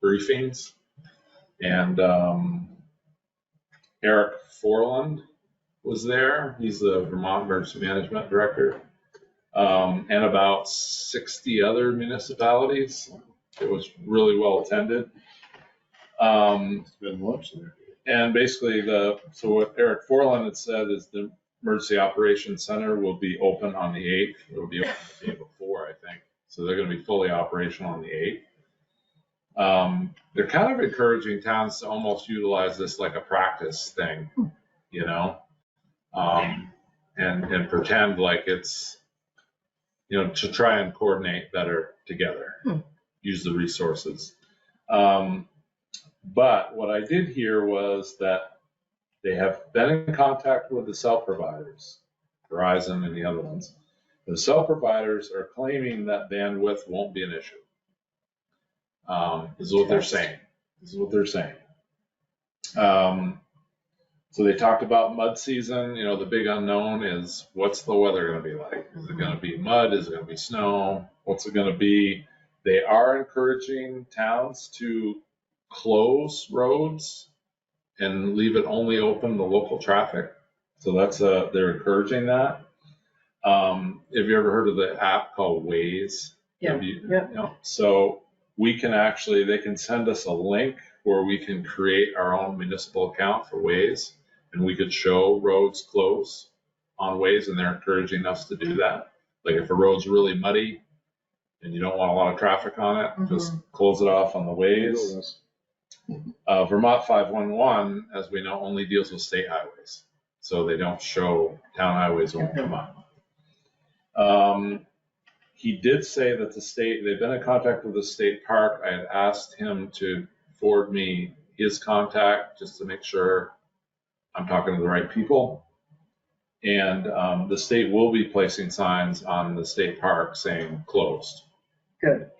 briefings, and Eric Forland was there. He's the Vermont Emergency Management Director, and about 60 other municipalities. It was really well attended. It's been lunch there. And basically so what Eric Forland had said is the Emergency Operations Center will be open on the 8th. It'll be open the day before, I think. So they're going to be fully operational on the 8th. They're kind of encouraging towns to almost utilize this like a practice thing, you know, and pretend like it's, you know, to try and coordinate better together, use the resources. But what I did hear was that they have been in contact with the cell providers, Verizon and the other ones. The cell providers are claiming that bandwidth won't be an issue. This is what they're saying. So they talked about mud season. You know, the big unknown is what's the weather going to be like? Is it going to be mud? Is it going to be snow? What's it going to be? They are encouraging towns to close roads and leave it only open to local traffic. So that's they're encouraging that. Have you ever heard of the app called Waze? Yeah. Yeah. So we can actually, they can send us a link where we can create our own municipal account for Waze, and we could show roads closed on Waze, and they're encouraging us to do that. Like if a road's really muddy and you don't want a lot of traffic on it, just close it off on the Waze. Vermont 511, as we know, only deals with state highways. So they don't show town highways won't come up. He did say that the state, they've been in contact with the state park. I had asked him to forward me his contact just to make sure I'm talking to the right people. And the state will be placing signs on the state park saying closed. Good.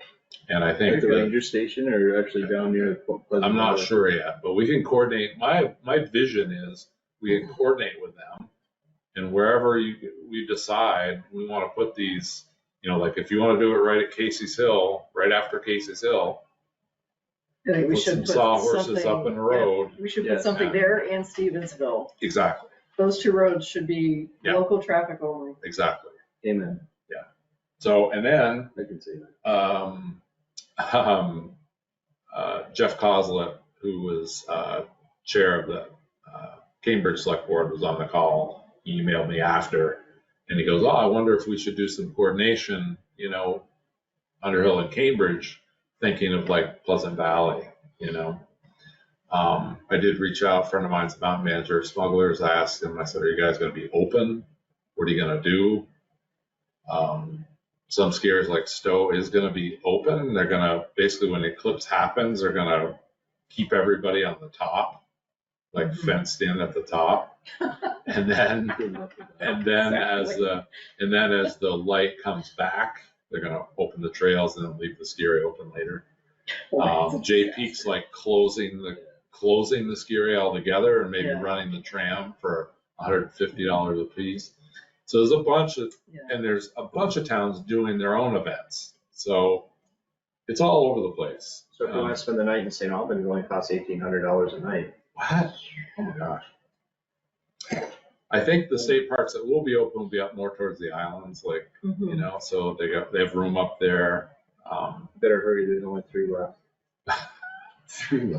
And I At think the that, ranger station or actually down near Pleasant I'm not Valley? sure yet, but we can coordinate. My vision is we can coordinate with them, and wherever we decide we want to put these, like if you want to do it right at Casey's Hill, right after Casey's Hill, I think we put should some put sawhorses up in the road. We should Yeah. put something there and Stevensville. Exactly, Those two roads should be Yeah. local traffic only. exactly. Amen. So, and then I can say that. Jeff Coslett, who was chair of the Cambridge Select Board, was on the call. He emailed me after, and he goes, "Oh, I wonder if we should do some coordination, Underhill and Cambridge, thinking of like Pleasant Valley, I did reach out, a friend of mine's a mountain manager of Smugglers. I asked him, I said, are you guys going to be open? What are you going to do? Some skiers like Stowe is going to be open. They're going to, basically when Eclipse happens, they're going to keep everybody on the top, like fenced in at the top. And then as the light comes back, they're going to open the trails and then leave the ski area open later. Jay Peak's like closing the ski area altogether and maybe running the tram for $150 a piece. So there's a bunch of towns doing their own events. So it's all over the place. So if you want to spend the night in St. Albans, it only costs $1,800 a night. What? Oh my gosh. I think the state parks that will be open will be up more towards the islands, like, so they have room up there. Better hurry, there's only 3 left.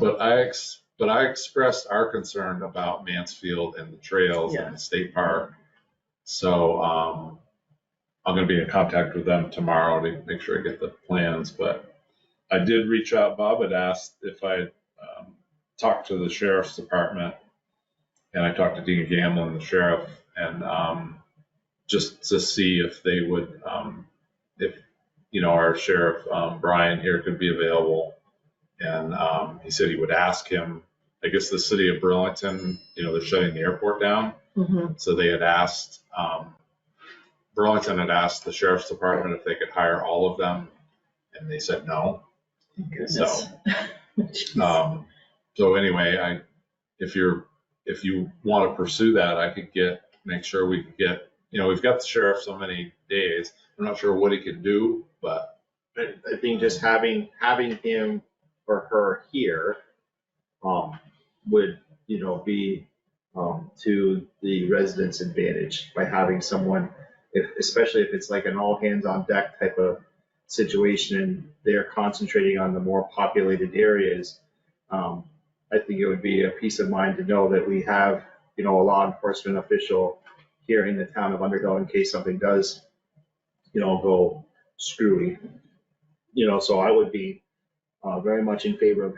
But I expressed our concern about Mansfield and the trails and the state park. So I'm going to be in contact with them tomorrow to make sure I get the plans. But I did reach out. Bob had asked if I talked to the sheriff's department, and I talked to Dean Gamlin, the sheriff, and just to see if they would, if our sheriff Brian here could be available. And he said he would ask him. I guess the city of Burlington, they're shutting the airport down. So they had asked, Burlington had asked the sheriff's department if they could hire all of them, and they said no. So anyway, if you want to pursue that, I could make sure we could get, we've got the sheriff so many days. I'm not sure what he can do, but I think just having him or her here would, be to the residents' advantage by having someone, especially if it's like an all hands on deck type of situation and they're concentrating on the more populated areas. I think it would be a peace of mind to know that we have, a law enforcement official here in the town of Underhill in case something does, go screwy. So I would be very much in favor of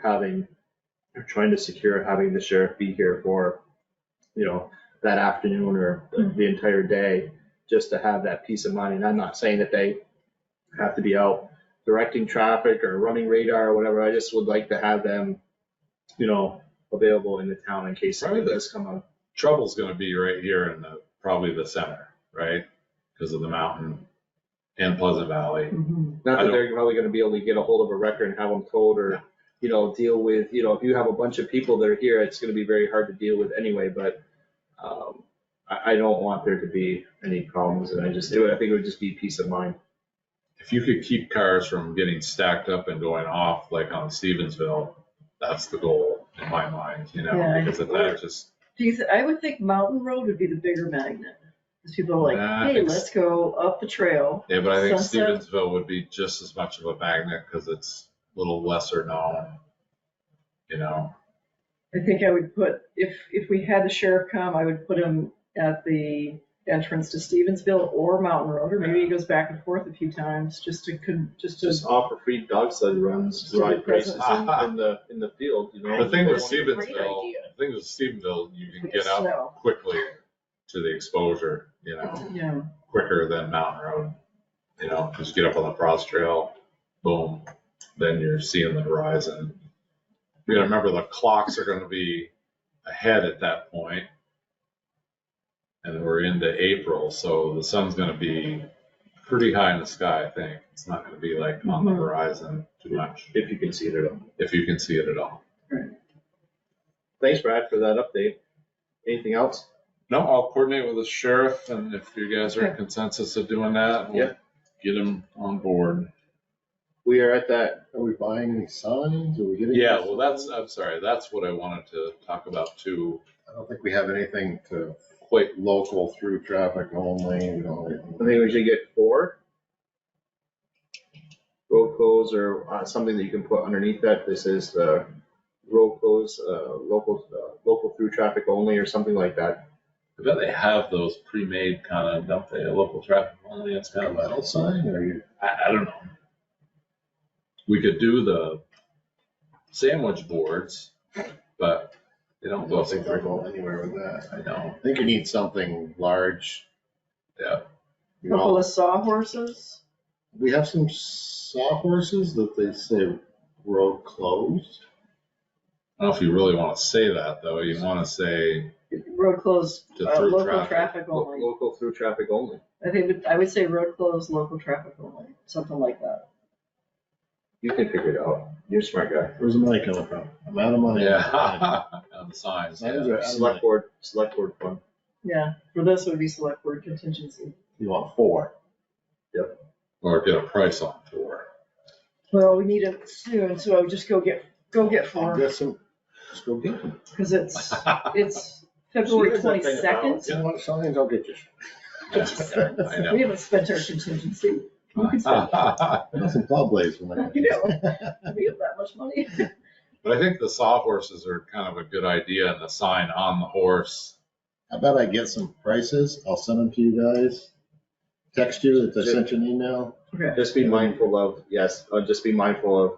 trying to secure having the sheriff be here for, that afternoon or the entire day, just to have that peace of mind. And I'm not saying that they have to be out directing traffic or running radar or whatever. I just would like to have them, available in the town in case something does come up. trouble's going to be right here in probably the center, right? Because of the mountain and Pleasant Valley. Not that they're probably gonna be able to get a hold of a record and have them towed or, deal with, if you have a bunch of people that are here, it's gonna be very hard to deal with anyway, but I don't want there to be any problems, and I think it would just be peace of mind. If you could keep cars from getting stacked up and going off, like on Stevensville, that's the goal in my mind, because of that just. I would think Mountain Road would be the bigger magnet. Because people are like, hey, let's go up the trail. Yeah, but I think Sunset. Stevensville would be just as much of a magnet because it's a little lesser known, I think I would put, if we had the sheriff come, I would put him at the entrance to Stevensville or Mountain Road, or maybe he goes back and forth a few times just to Just offer free dog sled runs, To ride the races presence. in the field, The thing with Great Stevensville, idea. you can get up quickly to the exposure, Yeah. quicker than Mountain Road. Just get up on the Frost Trail, boom, then you're seeing the horizon. You gotta remember the clocks are gonna be ahead at that point. and we're into April, so the sun's gonna be pretty high in the sky, I think. It's not gonna be like on the horizon too much, If you can see it at all. if you can see it at all. Thanks, Brad, for that update. Anything else? No, I'll coordinate with the sheriff, and if you guys are in consensus of doing that, we'll get him on board. We are at that, Are we buying any signs? Are we getting? Yeah, well, I'm sorry, that's what I wanted to talk about too. I don't think we have anything to Quite, local through traffic only. We don't. I think we should get 4 road close or something that you can put underneath that. This is the road close, local through traffic only or something like that. I bet they have those pre-made kind of, don't they, local traffic only, it's kind A of, metal sign or you? I don't know. We could do the sandwich boards, but they I don't go don't think they'll through. go anywhere with that. I know, I think you need something large. yeah. You Couple know, of sawhorses. we have some sawhorses that they say road closed. I don't know if you really want to say that, though. You want to say Road closed, To through local traffic. traffic only. Local through traffic only. I would say road closed, local traffic only, something like that. You can figure it out. You're a smart guy. Where's the money coming from? I'm out of money. yeah, on the signs. Signs Yeah. are out of money. Select board fund. Yeah, for this would be select board contingency. You want 4? Or get a price on 4. Well, we need it soon, so I would just go get I'll 4, get some. Just go get them. because it's February She has that kind of 22nd. balance. You want signs? I'll get you. I know. We haven't spent our contingency. You can spend that. I got some plow blades when I. You know. We have that much money. But I think the sawhorses are kind of a good idea, and the sign on the horse. How about I get some prices? I'll send them to you guys. Text you that I sent you an email. Okay. Just be mindful of, just be mindful of,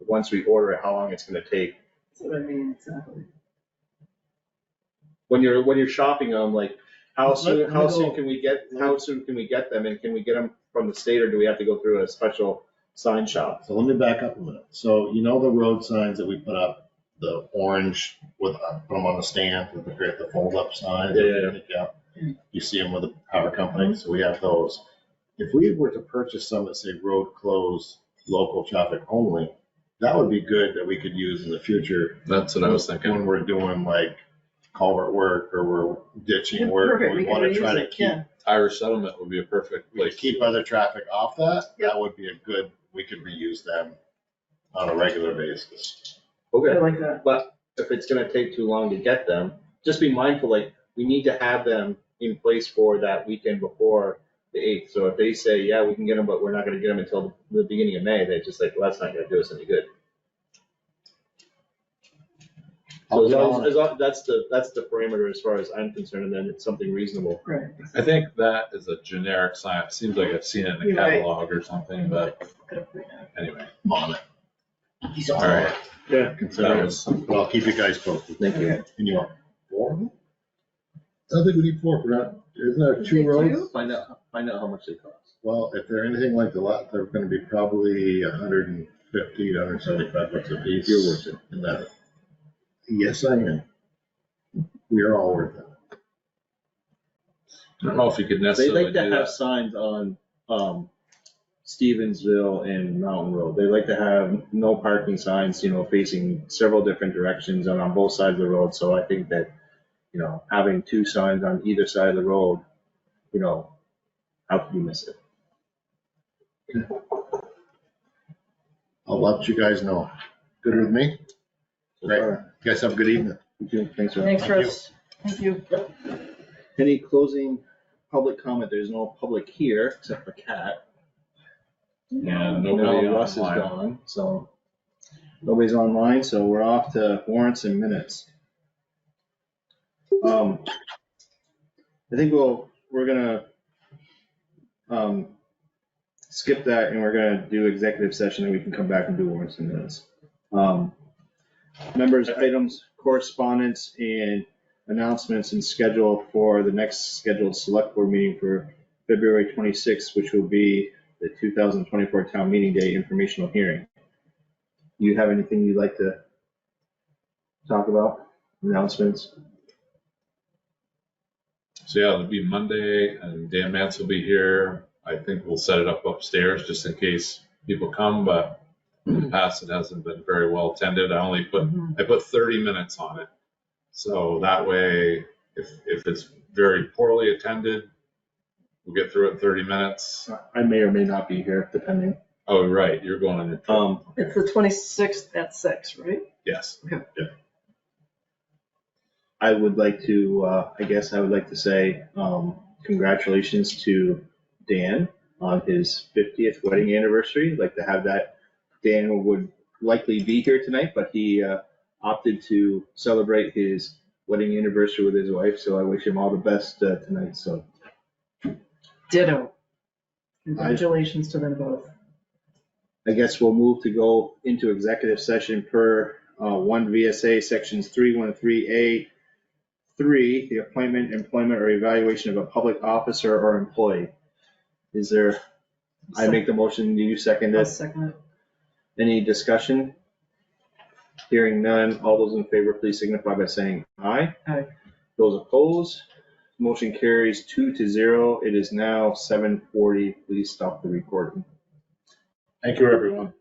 once we order it, how long it's gonna take. That's what I mean, exactly. When you're shopping them, like, how Let soon me can we get them, and can we get them from the state, or do we have to go through a special sign shop? So let me back up a minute. So you know the road signs that we put up, the orange with, put them on the stand with the fold up signs? Yeah. You see them with the power company, so we have those. If we were to purchase some that say road closed, local traffic only, that would be good that we could use in the future. That's what I was thinking. When we're doing like culvert work or we're ditching work, Perfect, we we can want to try reuse to it, keep, yeah. Irish settlement would be a perfect place. keep other traffic off that. Yep. That would be a good, we could reuse them on a regular basis. I Okay, like that. but if it's gonna take too long to get them, just be mindful, like, we need to have them in place for that weekend before the 8th. So if they say, yeah, we can get them, but we're not gonna get them until the beginning of May, they're just like, well, that's not gonna do us any good. So as long, that's the parameter as far as I'm concerned, and then it's something reasonable. Right. I think that is a generic sign. It seems like I've seen it in a You're right. catalog or something, but anyway. On it. All right. Yeah. Consider That it. was, But I'll keep you guys posted. Thank you. And you want 4? I think we need 4 for that. Isn't there 2 roads? Find out how much they cost. Well, if they're anything like the lot, they're gonna be probably 150 to 175 bucks a piece. You're worth it. In that. Yes, I am. We are all worth it. I don't know if you could They necessarily like to do have that. signs on, Stevensville and Mountain Road. They like to have no parking signs, facing several different directions and on both sides of the road. So I think that, having 2 signs on either side of the road, how can you miss it? I'll let you guys know. Good with me? Great. You guys have a good evening. Thanks, Rob. Thanks, Thank you. Russ. Thank you. Any closing public comment? There's no public here except for Kat. And Now nobody Russ is online. gone, so nobody's online, so we're off to warrants and minutes. I think we're gonna skip that and we're gonna do executive session and we can come back and do warrants and minutes. Members, items, correspondence, and announcements and schedule for the next scheduled select board meeting for February 26th, which will be the 2024 town meeting day informational hearing. Do you have anything you'd like to talk about? Announcements? So yeah, it'll be Monday, and Dan Mance will be here. I think we'll set it up upstairs just in case people come, but in the past it hasn't been very well attended. I put 30 minutes on it. So that way, if it's very poorly attended, we'll get through it in 30 minutes. I may or may not be here, depending. Oh, right, you're going on your trip. It's the 26th at 6, right? Yes. Okay. Yeah. I would like to say, congratulations to Dan on his 50th wedding anniversary. I'd like to have that. Dan would likely be here tonight, but he opted to celebrate his wedding anniversary with his wife, so I wish him all the best tonight, so. Ditto. Congratulations to them both. I guess we'll move to go into executive session per 1 VSA sections 313A. 3, the appointment, employment, or evaluation of a public officer or employee. Is there, I make the motion, do you second I'll it? second it. Any discussion? Hearing none, all those in favor, please signify by saying aye. Aye. Those opposed, motion carries 2-0. It is now 7:40. Please stop the recording. Thank you, everyone.